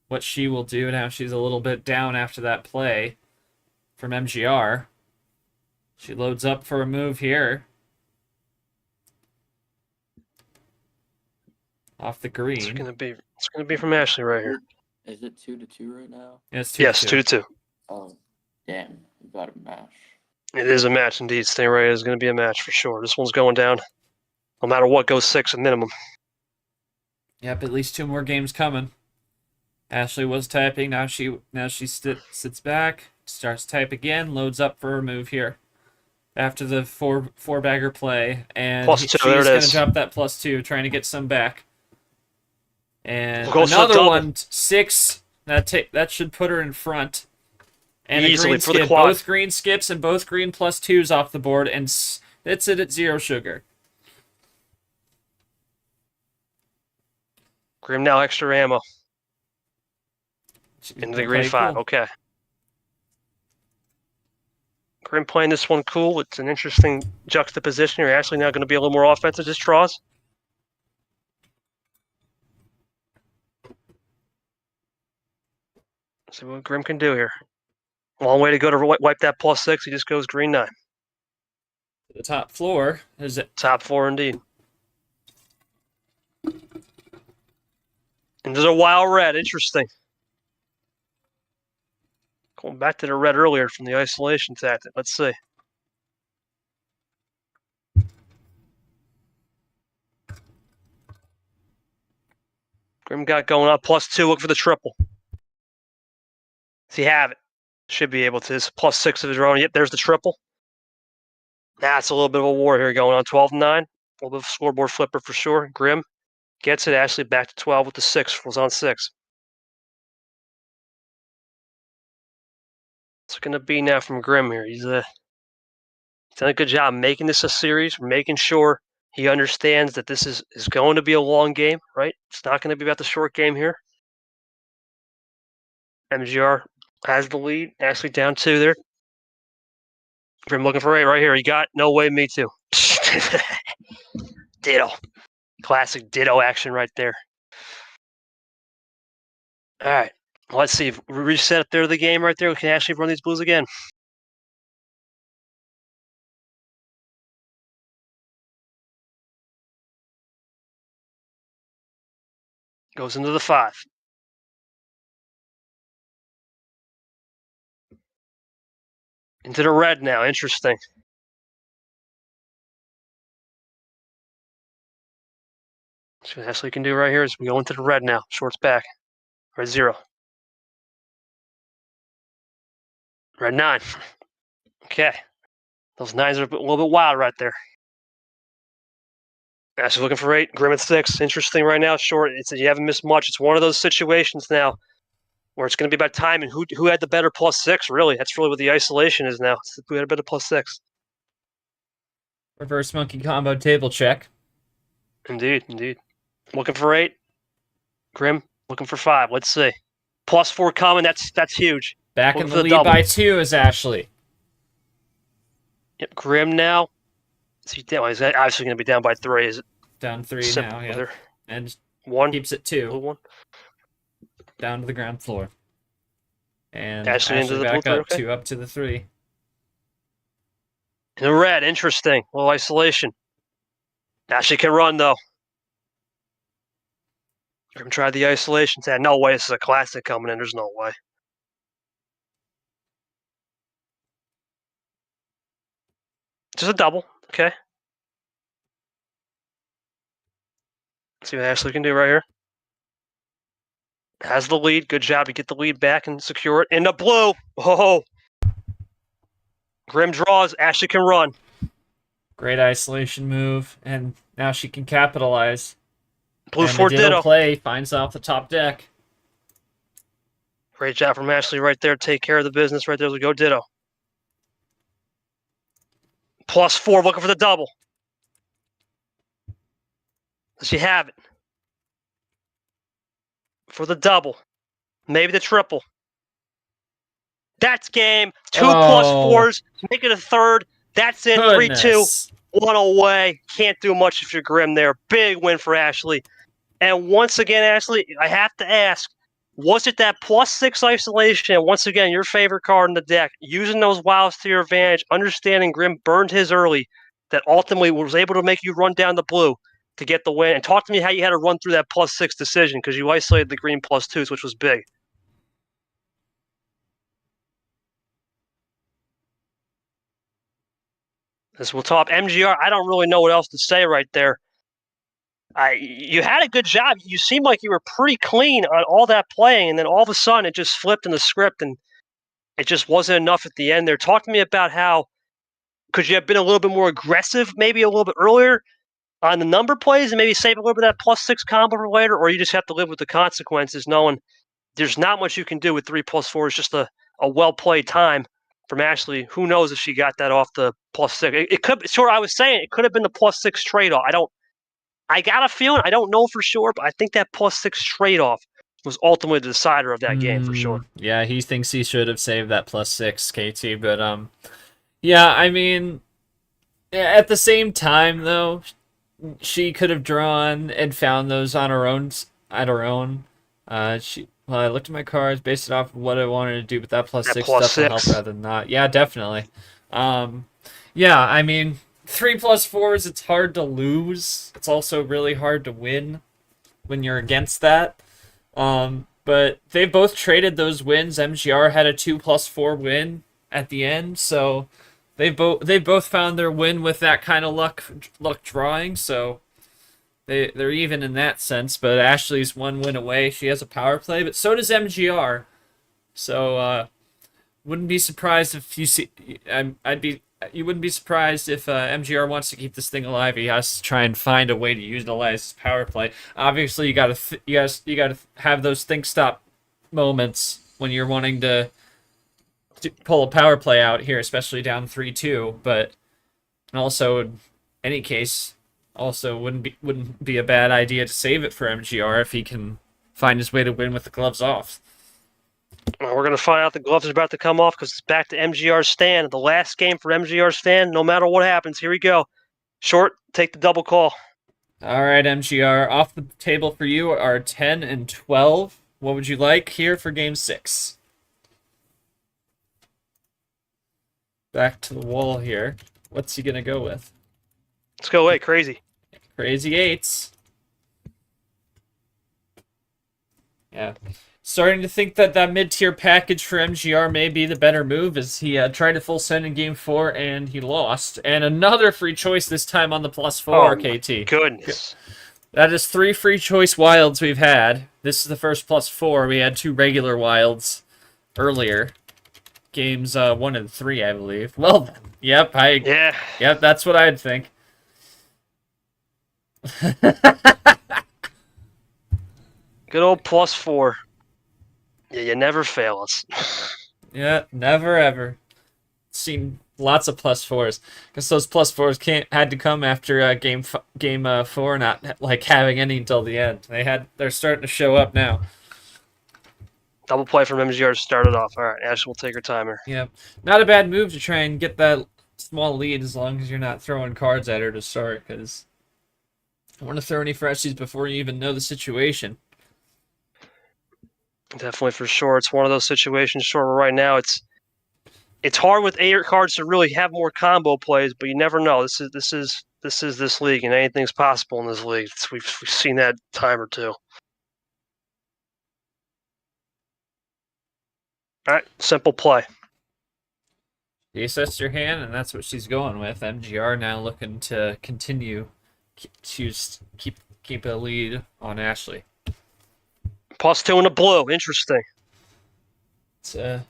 what she will do now. She's a little bit down after that play from MGR. She loads up for a move here. Off the green. It's gonna be from Ashley right here. Is it 2-2 right now? Yeah, it's 2-2. Yes, 2-2. Oh, damn! You got a match. It is a match indeed. Stay right. It's gonna be a match for sure. This one's going down. No matter what, goes 6 at minimum. Yep, at least 2 more games coming. Ashley was typing. Now she sits back, starts type again, loads up for a move here. After the four bagger play, and +2, she's there it gonna is. drop that +2, trying to get some back. And Goes for the another double. one, 6. That should put her in front. And Easily a green for the skip. quad. Both green skips and both green +2s off the board, and it's it at 0 sugar. Grim now extra ammo. She's Into the gonna green play 5. cool. Okay. Grim playing this one cool. It's an interesting juxtaposition. You're actually now going to be a little more offensive. Just draws. See what Grim can do here. Long way to go to wipe that +6. He just goes green 9. The top floor is it. Top 4 indeed. And there's a wild red. Interesting. Going back to the red earlier from the isolation tactic. Let's see. Grim got going up +2. Look for the triple. Does he have it? Should be able to. It's +6 of his own. Yep, there's the triple. That's a little bit of a war here going on. 12-9. A little bit of a scoreboard flipper for sure. Grim gets it. Ashley back to 12 with the 6. Was on 6. It's going to be now from Grim here. He's done a good job making this a series, making sure he understands that this is going to be a long game, right? It's not going to be about the short game here. MGR has the lead. Ashley down 2 there. Grim looking for 8 right here. He got no way, me too. Ditto. Classic ditto action right there. All right. Let's see. If we reset up there the game right there, we can actually run these blues again. Goes into the 5. Into the red now. Interesting. So what Ashley can do right here is we go into the red now. Shorts back. Red 0. Red 9. Okay. Those 9s are a little bit wild right there. Ashley looking for 8. Grim at 6. Interesting right now. Short. You haven't missed much. It's one of those situations now where it's going to be about time and who had the better +6, really. That's really what the isolation is now. It's who had a better +6. Reverse monkey combo table check. Indeed, indeed. Looking for 8. Grim looking for 5. Let's see. +4 coming. That's huge. Back Looking in for the the lead double. by 2 is Ashley. Yep. Grim now He's obviously going to be down by 3. Is it Down 3 simple? now, yeah. There? And 1. keeps it Blue 2. 1. Down to the ground floor. And Ashley into the back blue 3, up, okay. 2 up to the 3. In the red, interesting. A little isolation. Ashley can run, though. Grim tried the isolation. Said, no way, this is a classic coming in. There's no way. Just a double. Okay. See what Ashley can do right here. Has the lead. Good job to get the lead back and secure it. In the blue. Oh. Grim draws. Ashley can run. Great isolation move, and now she can capitalize. Blue and 4 the ditto. play finds off the top deck. Great job from Ashley right there. Take care of the business right there as we go ditto. +4, looking for the double. Does she have it? For the double. Maybe the triple. That's game. 2 +4s. Make it a third. That's it. 3-2. 1 away. Can't do much if you're Grim there. Big win for Ashley. And once again, Ashley, I have to ask, was it that +6 isolation? And once again, your favorite card in the deck, using those wilds to your advantage, understanding Grim burned his early, that ultimately was able to make you run down the blue to get the win. And talk to me how you had to run through that +6 decision, because you isolated the green +2s, which was big. As we'll talk MGR, I don't really know what else to say right there. You had a good job. You seemed like you were pretty clean on all that playing, and then all of a sudden it just flipped in the script, and it just wasn't enough at the end there. Talk to me about how, could you have been a little bit more aggressive, maybe a little bit earlier on the number plays, and maybe save a little bit of that +6 combo for later, or you just have to live with the consequences, knowing there's not much you can do with 3 +4. It's just a well-played time from Ashley. Who knows if she got that off the +6? It could. Sure, I was saying it could have been the +6 trade-off. I got a feeling. I don't know for sure, but I think that +6 trade-off was ultimately the decider of that game for sure. Yeah, he thinks he should have saved that +6, KT, but yeah, I mean, at the same time though, she could have drawn and found those on her own. Well, I looked at my cards, based it off of what I wanted to do, but that +6 stuff will help rather than not. Yeah, definitely. Yeah, I mean, 3 +4s, it's hard to lose. It's also really hard to win when you're against that. But they both traded those wins. MGR had a 2 +4 win at the end, so they both found their win with that kind of luck drawing. So they're even in that sense. But Ashley's 1 win away. She has a power play, but so does MGR. So wouldn't be surprised if you see. You wouldn't be surprised if MGR wants to keep this thing alive. He has to try and find a way to utilize his power play. Obviously, you gotta have those think stop moments when you're wanting to pull a power play out here, especially down 3-2. But also, in any case, also wouldn't be a bad idea to save it for MGR if he can find his way to win with the gloves off. We're going to find out the gloves are about to come off because it's back to MGR's stand. The last game for MGR's stand, no matter what happens. Here we go. Short, take the double call. All right, MGR. Off the table for you are 10 and 12. What would you like here for Game 6? Back to the wall here. What's he going to go with? Let's go away. Crazy. Crazy 8s. Yeah. Starting to think that mid-tier package for MGR may be the better move, as he tried to full send in Game 4 and he lost. And another free choice this time on the +4, KT. Goodness. That is 3 free choice wilds we've had. This is the first +4. We had 2 regular wilds earlier. Games 1 and 3, I believe. Well, then. Yep, Yep, that's what I'd think. Good old +4. Yeah, you never fail us. Yeah, never ever. Seen lots of +4s, because those +4s had to come after game 4 not like having any until the end. They're starting to show up now. Double play from MGR started off. All right, Ash will take her timer. Yeah, not a bad move to try and get that small lead as long as you're not throwing cards at her to start, because I want to throw any freshies before you even know the situation. Definitely, for sure. It's one of those situations. Sure, right now it's hard with 8 cards to really have more combo plays, but you never know. This is this league, and anything's possible in this league. We've seen that time or two. All right, simple play. You assess your hand, and that's what she's going with. MGR now looking to continue keep a lead on Ashley. +2 in the blue. Interesting. It's a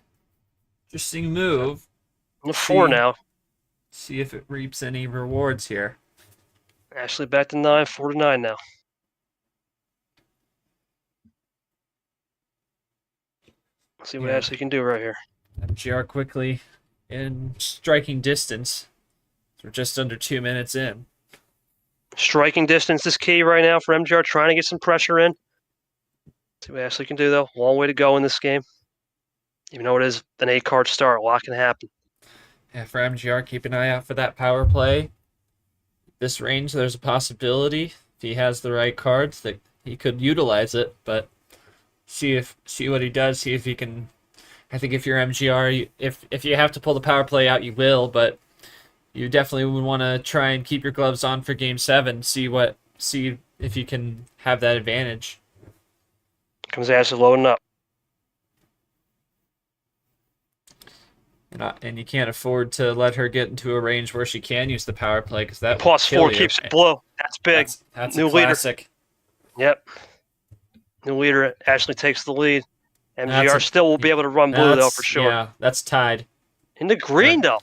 interesting move. On the 4 now. See if it reaps any rewards here. Ashley back to 9, 4 to 9 now. Let's see what Ashley can do right here. MGR quickly in striking distance. We're just under 2 minutes in. Striking distance is key right now for MGR, trying to get some pressure in. See what Ashley can do, though. Long way to go in this game. Even though it is an 8-card start, a lot can happen. Yeah, for MGR, keep an eye out for that power play. This range, there's a possibility if he has the right cards that he could utilize it, but see what he does. See if he can. I think if you're MGR, if you have to pull the power play out, you will, but you definitely would want to try and keep your gloves on for Game 7. See if you can have that advantage. Comes Ashley loading up. And you can't afford to let her get into a range where she can use the power play, because that +4 keeps it blue. That's big. That's New a classic. Leader. Yep. New leader. Ashley takes the lead. MGR still will be able to run blue, though, for sure. Yeah, that's tied. In the green, though.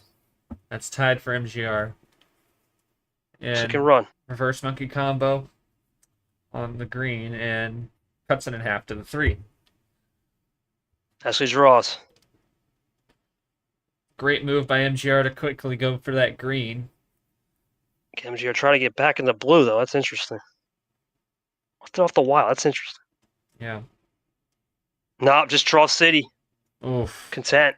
That's tied for MGR. And She can run. Reverse monkey combo on the green and cuts it in half to the 3. Ashley draws. Great move by MGR to quickly go for that green. MGR trying to get back in the blue, though. That's interesting. Left it off the wild. That's interesting. Yeah. No, just draw city. Oof. Content.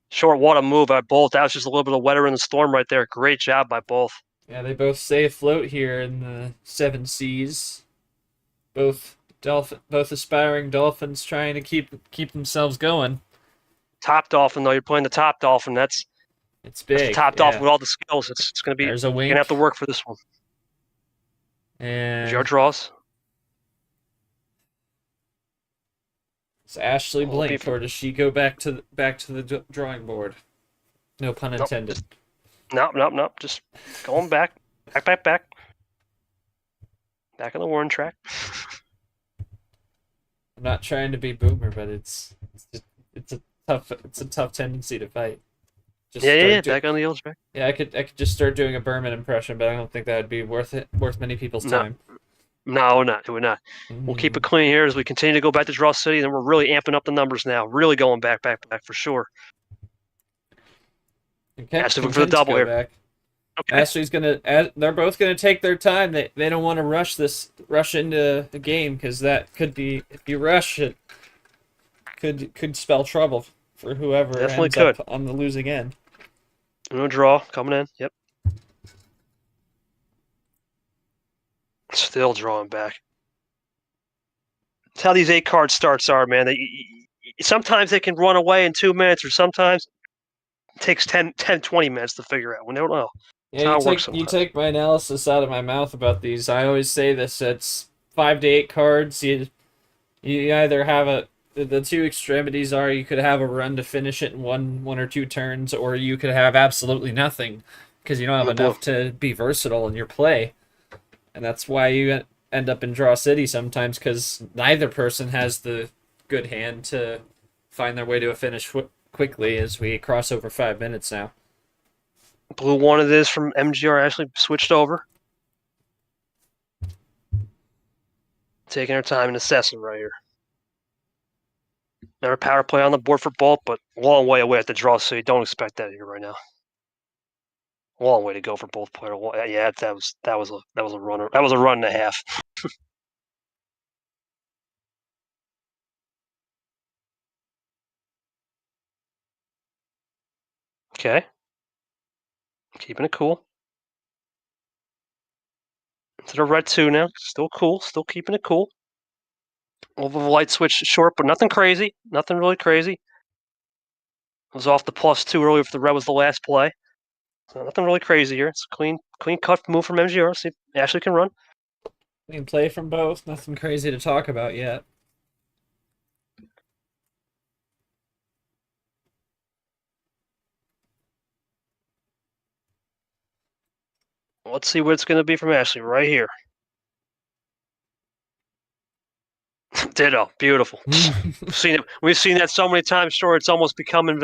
Short, what a move by both. That was just a little bit of weather in the storm right there. Great job by both. Yeah, they both stay afloat here in the 7 seas. Both aspiring dolphins trying to keep themselves going. Top dolphin, though. You're playing the top dolphin. It's big. That's the top dolphin with all the skills. It's going to be. There's a wink. You're going to have to work for this one. And MGR draws. Does Ashley blink, or does she go back to the drawing board? No pun intended. Nope. Just going back. Back on the warning track. I'm not trying to be boomer, but it's a tough tendency to fight. Back on the old track. Yeah, I could just start doing a Berman impression, but I don't think that would be worth many people's time. No, it would not. We'll keep it clean here as we continue to go back to Draw City, and then we're really amping up the numbers now. Really going back for sure. Okay, Ashley for the double here. Back. Okay. Ashley's they're both gonna take their time. They don't want to rush into the game, because that could be, if you rush it, could spell trouble for whoever Definitely ends could. up on the losing end. No draw coming in. Yep. Still drawing back. That's how these 8-card starts are, man. Sometimes they can run away in 2 minutes, or sometimes it takes 10, 20 minutes to figure out. We don't know. Yeah, you take my analysis out of my mouth about these. I always say this: it's 5 to 8 cards. You either have the 2 extremities are, you could have a run to finish it in one or 2 turns, or you could have absolutely nothing because you don't have enough to be versatile in your play. And that's why you end up in Draw City sometimes, because neither person has the good hand to find their way to a finish quickly, as we cross over 5 minutes now. Blue one it is from MGR. Actually switched over. Taking her time and assessing right here. Never power play on the board for both, but a long way away at the draw, so you don't expect that here right now. Long way to go for both players. Yeah, that was a runner. That was a run and a half. Okay. Keeping it cool. Into the red 2 now. Still cool. Still keeping it cool. A little bit of a light switch short, but nothing crazy. Nothing really crazy. Was off the +2 earlier if the red was the last play. So nothing really crazy here. It's a clean cut move from MGR. See if Ashley can run. We can play from both. Nothing crazy to talk about yet. Let's see what it's going to be from Ashley right here. Ditto. Beautiful. We've seen that so many times, sure, it's almost becoming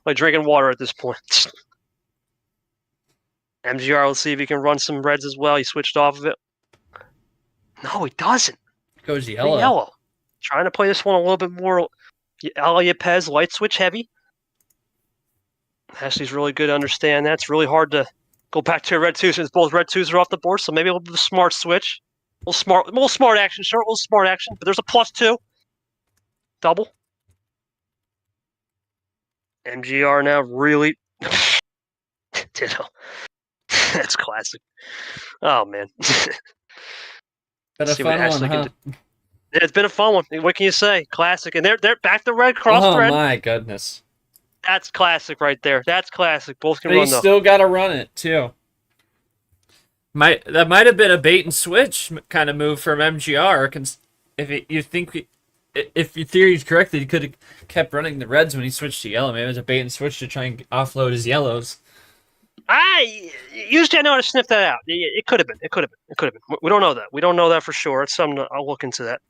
like drinking water at this point. MGR, let's see if he can run some reds as well. He switched off of it. No, he doesn't. Goes The yellow. yellow. Trying to play this one a little bit more a la Yepes, light switch heavy. Ashley's really good to understand that. It's really hard to go back to a red 2 since both red 2s are off the board, so maybe a little bit of a smart switch. A little smart action, sure, a little smart action, but there's a +2. Double. MGR now really ditto. That's classic. Oh man. Been a See what fun one, Ashley can huh? do. Yeah, it's been a fun one. What can you say? Classic. And they're back to red, cross Oh red. my goodness. That's classic right there. That's classic. Both can But you run though. still gotta run it too. That might have been a bait and switch kind of move from MGR. If your theory is correct, that he could have kept running the reds when he switched to yellow. Maybe it was a bait and switch to try and offload his yellows. Usually I know how to sniff that out. It could have been. It could have been. It could have been. We don't know that. We don't know that for sure. It's something I'll look into that.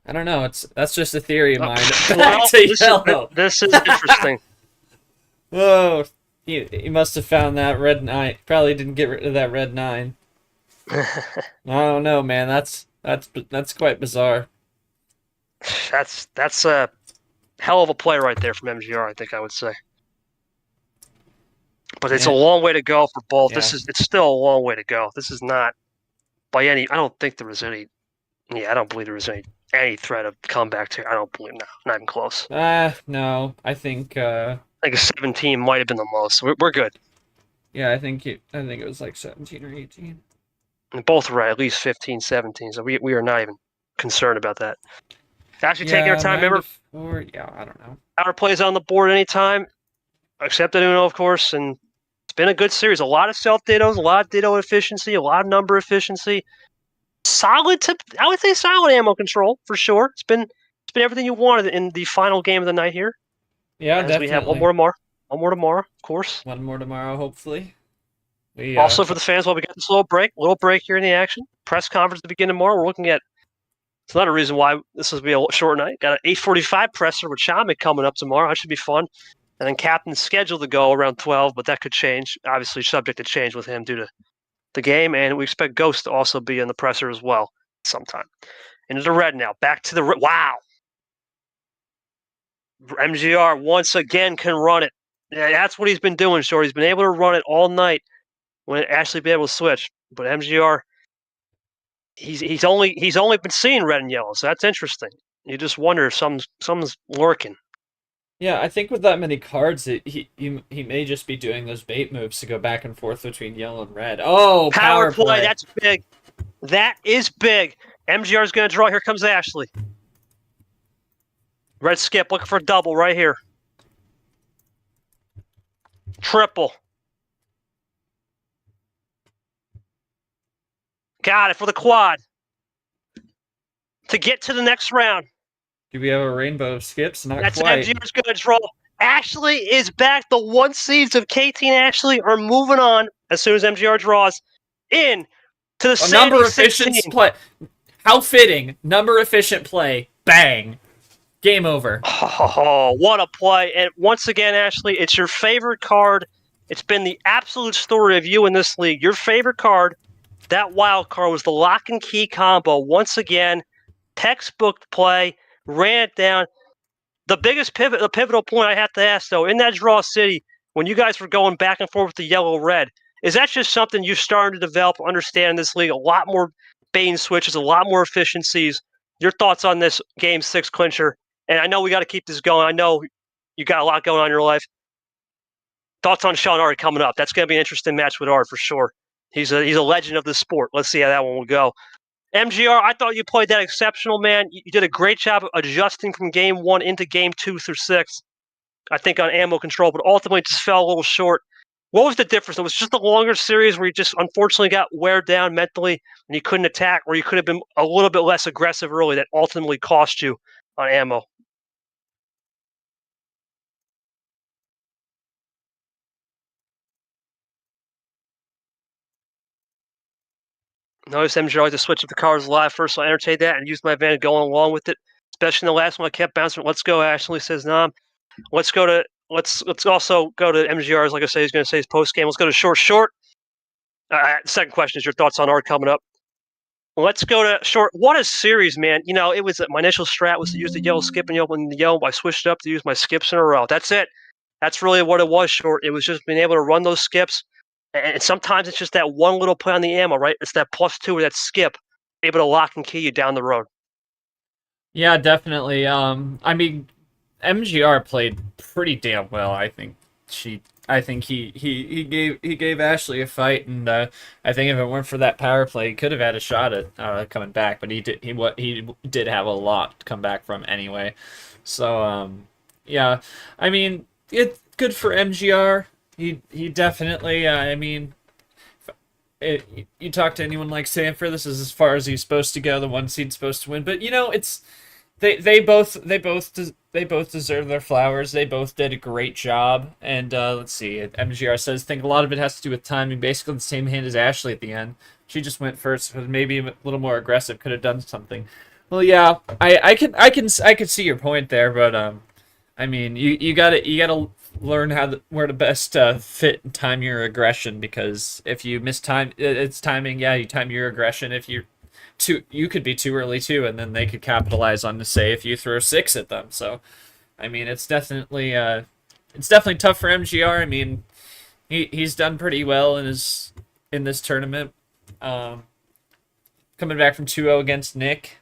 I don't know. That's just a theory of mine. Well, Back to yellow. this is interesting. Whoa. He must have found that red 9. Probably didn't get rid of that red 9. I don't know, man. That's quite bizarre. That's a hell of a play right there from MGR, I think I would say. But it's a long way to go for both. Yeah. It's still a long way to go. This is not by any. I don't think there was any. Yeah, I don't believe there was any threat of comeback here. I don't believe not even close. No. I think I think a 17 might have been the most. We're good. yeah, I think it was like 17 or 18. And both were at least 15, 17. So we are not even concerned about that. Actually taking our time. Remember, I don't know. our plays on the board anytime, except Uno, of course, and it's been a good series. A lot of self-dittos, a lot of ditto efficiency, a lot of number efficiency. Solid I would say solid ammo control for sure. It's been everything you wanted in the final game of the night here. Yeah, As definitely. we have one more tomorrow, of course. One more tomorrow, hopefully. Also for the fans, while we got this little break here in the action. Press conference to begin tomorrow. We're looking at. It's another reason why this will be a short night. Got an 8:45 presser with Shamik coming up tomorrow. That should be fun. And then captain's scheduled to go around 12, but that could change. Obviously, subject to change with him due to the game. And we expect Ghost to also be in the presser as well sometime. Into the red now. Back to the wow. MGR once again can run it. Yeah, that's what he's been doing, Short. He's been able to run it all night when Ashley be able to switch. But MGR, he's only been seeing red and yellow, so that's interesting. You just wonder if something's lurking. Yeah, I think with that many cards, he may just be doing those bait moves to go back and forth between yellow and red. Oh, power play. That's big. That is big. MGR is going to draw. Here comes Ashley. Red skip, looking for a double right here. Triple. Got it for the quad. To get to the next round. Do we have a rainbow of skips? Not That's quite. MGR's going to draw. Ashley is back. The 1 seeds of KT and Ashley are moving on as soon as MGR draws in to the number efficient play. How fitting. Number efficient play. Bang. Game over. Oh, what a play. And once again, Ashley, it's your favorite card. It's been the absolute story of you in this league. Your favorite card, that wild card, was the lock and key combo. Once again, textbook play, ran it down. The pivotal point I have to ask, though, in that draw city, when you guys were going back and forth with the yellow-red, is that just something you're starting to develop, understand in this league? A lot more bait and switches, a lot more efficiencies. Your thoughts on this Game 6 clincher? And I know we got to keep this going. I know you got a lot going on in your life. Thoughts on Sean Ard coming up? That's going to be an interesting match with Ard for sure. He's a legend of the sport. Let's see how that one will go. MGR, I thought you played that exceptional, man. You did a great job adjusting from game 1 into game 2 through 6. I think on ammo control, but ultimately just fell a little short. What was the difference? It was just a longer series where you just unfortunately got wear down mentally and you couldn't attack, or you could have been a little bit less aggressive early that ultimately cost you on ammo. Notice MGR likes to switch up the cars live first, so I entertained that and used my advantage going along with it. Especially in the last one, I kept bouncing. Let's go, Ashley says, nah. Let's also go to MGR's, like I say, he's going to say his post game. Let's go to short. Second question is your thoughts on Ard coming up. Let's go to short. What a series, man. You know, it was my initial strat was to use the yellow skip and the yellow. I switched up to use my skips in a row. That's it. That's really what it was, short. It was just being able to run those skips. And sometimes it's just that one little play on the ammo, right? It's that +2 or that skip able to lock and key you down the road. Yeah, definitely. I mean, MGR played pretty damn well. I think he gave Ashley a fight, and I think if it weren't for that power play, he could have had a shot at coming back. But he did have a lot to come back from anyway. So yeah, I mean, it's good for MGR. He definitely. I mean, you talk to anyone like Sanford, this is as far as he's supposed to go. The 1 seed's supposed to win, but you know it's. They both deserve their flowers. They both did a great job. And let's see. MGR says, think a lot of it has to do with timing. Basically the same hand as Ashley at the end. She just went first, but maybe a little more aggressive. Could have done something. Well, yeah, I could see your point there, but I mean, you gotta learn where to best fit and time your aggression, because if you mistime it's timing. Yeah, you time your aggression. If you could be too early too, and then they could capitalize on, to say, if you throw 6 at them. So, I mean, it's definitely tough for MGR. I mean, he's done pretty well in this tournament. Coming back from 2-0 against Nick,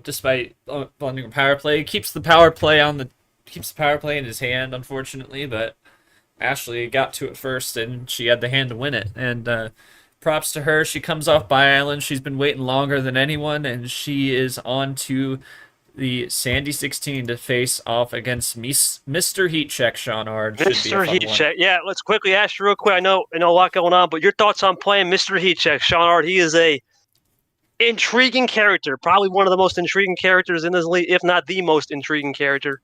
despite blundering power play, keeps the power play in his hand, unfortunately. But Ashley got to it first, and she had the hand to win it. And props to her. She comes off by Island. She's been waiting longer than anyone, and she is on to the Sandy 16 to face off against Mr. Heat Check. Sean Ard. Mr. Heat Check. Yeah, let's quickly ask you real quick. I know a lot going on, but your thoughts on playing Mr. Heat Check. Sean Ard, he is a intriguing character, probably one of the most intriguing characters in this league, if not the most intriguing character.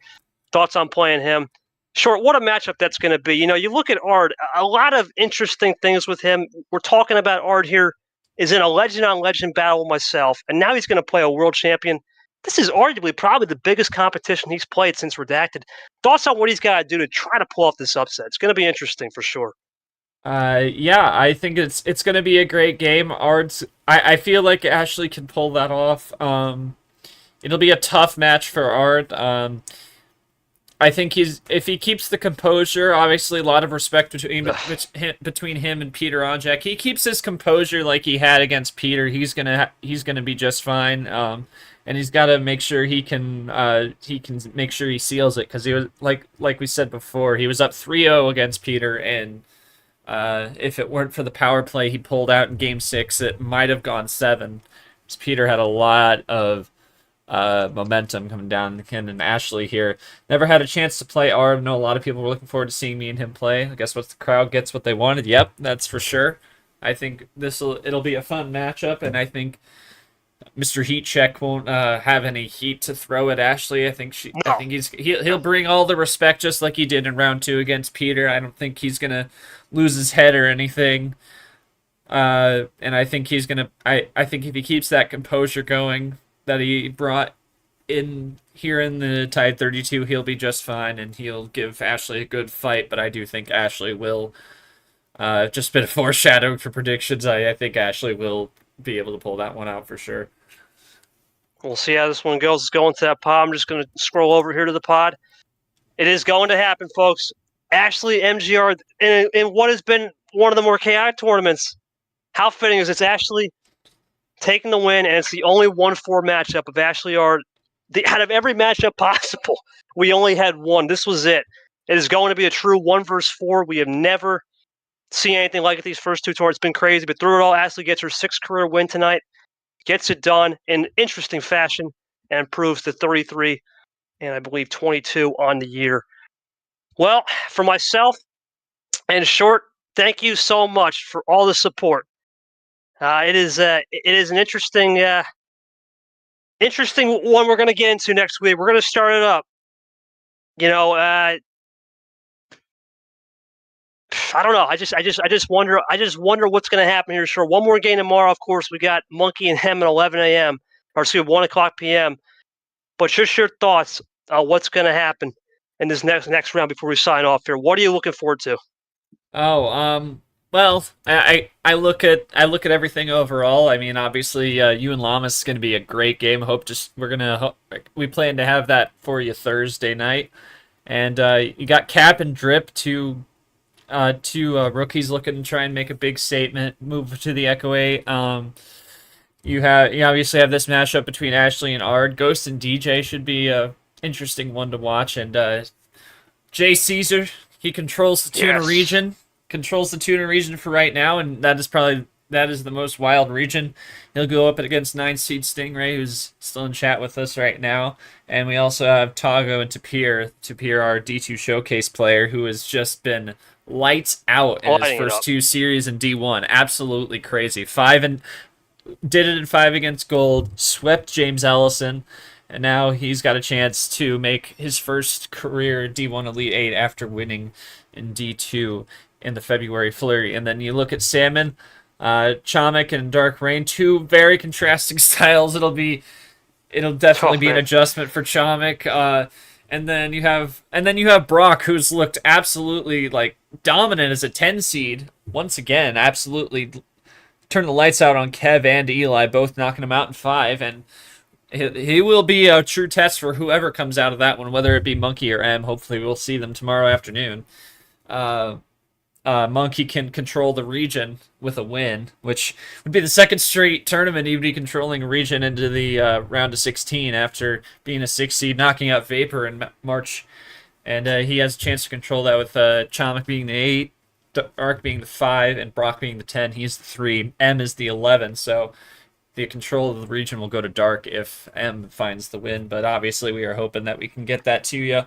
Thoughts on playing him? Short, what a matchup that's going to be. You know, you look at Ard, a lot of interesting things with him. We're talking about Ard here is in a legend-on-legend battle with myself, and now he's going to play a world champion. This is arguably probably the biggest competition he's played since Redacted. Thoughts on what he's got to do to try to pull off this upset? It's going to be interesting for sure. Yeah, I think it's going to be a great game. I feel like Ashley can pull that off. It'll be a tough match for Ard. I think if he keeps the composure, obviously a lot of respect between him and Peter Onjak. He keeps his composure like he had against Peter. He's gonna be just fine. And he's got to make sure he can make sure he seals it, because he was like we said before, he was up 3-0 against Peter, and if it weren't for the power play he pulled out in Game 6, it might have gone 7. Peter had a lot of momentum coming down. And Ashley here never had a chance to play Ard. I know a lot of people were looking forward to seeing me and him play. I guess once the crowd gets what they wanted, yep, that's for sure. I think it'll be a fun matchup, and I think Mr. Heat Check won't have any heat to throw at Ashley. I think he'll bring all the respect, just like he did in round 2 against Peter. I don't think he's gonna lose his head or anything. And I think he's gonna. I think if he keeps that composure going that he brought in here in the Tide 32, he'll be just fine, and he'll give Ashley a good fight. But I do think Ashley will. Just a bit of foreshadowing for predictions. I think Ashley will be able to pull that one out for sure. We'll see how this one goes. It's going to that pod. I'm just going to scroll over here to the pod. It is going to happen, folks. Ashley, MGR, in what has been one of the more chaotic tournaments. How fitting is it's Ashley taking the win, and it's the only 1-4 matchup of Ashley Ard. Out of every matchup possible, we only had one. This was it. It is going to be a true 1 versus 4. We have never seen anything like it these first two tournaments. It's been crazy. But through it all, Ashley gets her 6th career win tonight, gets it done in interesting fashion, and improves to 33 and I believe 22 on the year. Well, for myself and Short, thank you so much for all the support. It is an interesting one we're going to get into next week. We're going to start it up. I don't know. I just wonder what's going to happen here. Sure, one more game tomorrow. Of course, we got Monkey and Hem at 11 a.m. or excuse me, 1 o'clock p.m. But just your thoughts on what's going to happen in this next round before we sign off here. What are you looking forward to? Oh, well, I look at everything overall. I mean, obviously, you and Llamas is going to be a great game. We plan to have that for you Thursday night, and you got Cap and Drip, two rookies looking to try and make a big statement, move to the Echo 8. You obviously have this matchup between Ashley and Ard. Ghost and DJ should be a interesting one to watch, and Jay Caesar, he controls the Tuna region. Controls the Tuna region for right now, and that is the most wild region. He'll go up against 9-seed Stingray, who's still in chat with us right now. And we also have Tago and Tapir. Tapir, our D2 showcase player, who has just been lights out in his first 2 series in D1. Absolutely crazy. Did it in 5 against Gold, swept James Ellison, and now he's got a chance to make his first career D1 Elite 8 after winning in D2 in the February Flurry. And then you look at Salmon, Chomic, and Dark Rain, 2 very contrasting styles. It'll definitely be an adjustment for Chomic. And then you have Brock, who's looked absolutely dominant as a 10 seed. Once again, absolutely turned the lights out on Kev and Eli, both knocking him out in 5. And he will be a true test for whoever comes out of that one, whether it be Monkey or M. Hopefully we'll see them tomorrow afternoon. Monkey can control the region with a win, which would be the 2nd straight tournament he'd be controlling a region into the round of 16 after being a 6 seed, knocking out Vapor in March. And he has a chance to control that with Chomic being the 8, Arc being the 5, and Brock being the 10. He's the 3. M is the 11, so the control of the region will go to Dark if M finds the win. But obviously we are hoping that we can get that to you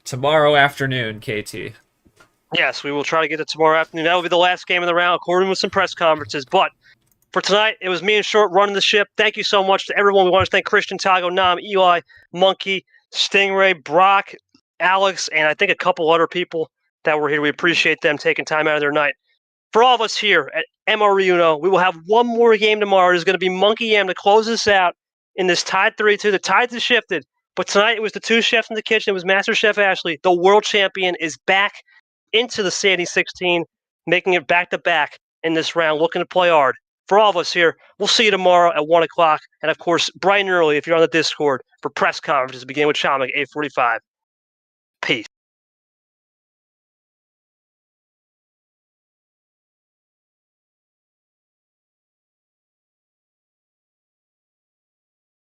tomorrow afternoon, KT. Yes, we will try to get it tomorrow afternoon. That will be the last game of the round, according with some press conferences. But for tonight, it was me and Short running the ship. Thank you so much to everyone. We want to thank Christian, Tago, Nam, Eli, Monkey, Stingray, Brock, Alex, and I think a couple other people that were here. We appreciate them taking time out of their night. For all of us here at MRE, we will have one more game tomorrow. It is going to be Monkey M to close this out in this tied 3-2. The tides have shifted, but tonight it was the 2 chefs in the kitchen. It was Master Chef Ashley. The world champion is back into the Sandy 16, making it back-to-back in this round, looking to play hard. For all of us here, we'll see you tomorrow at 1 o'clock. And, of course, bright and early if you're on the Discord for press conferences beginning with Chomic, 8:45.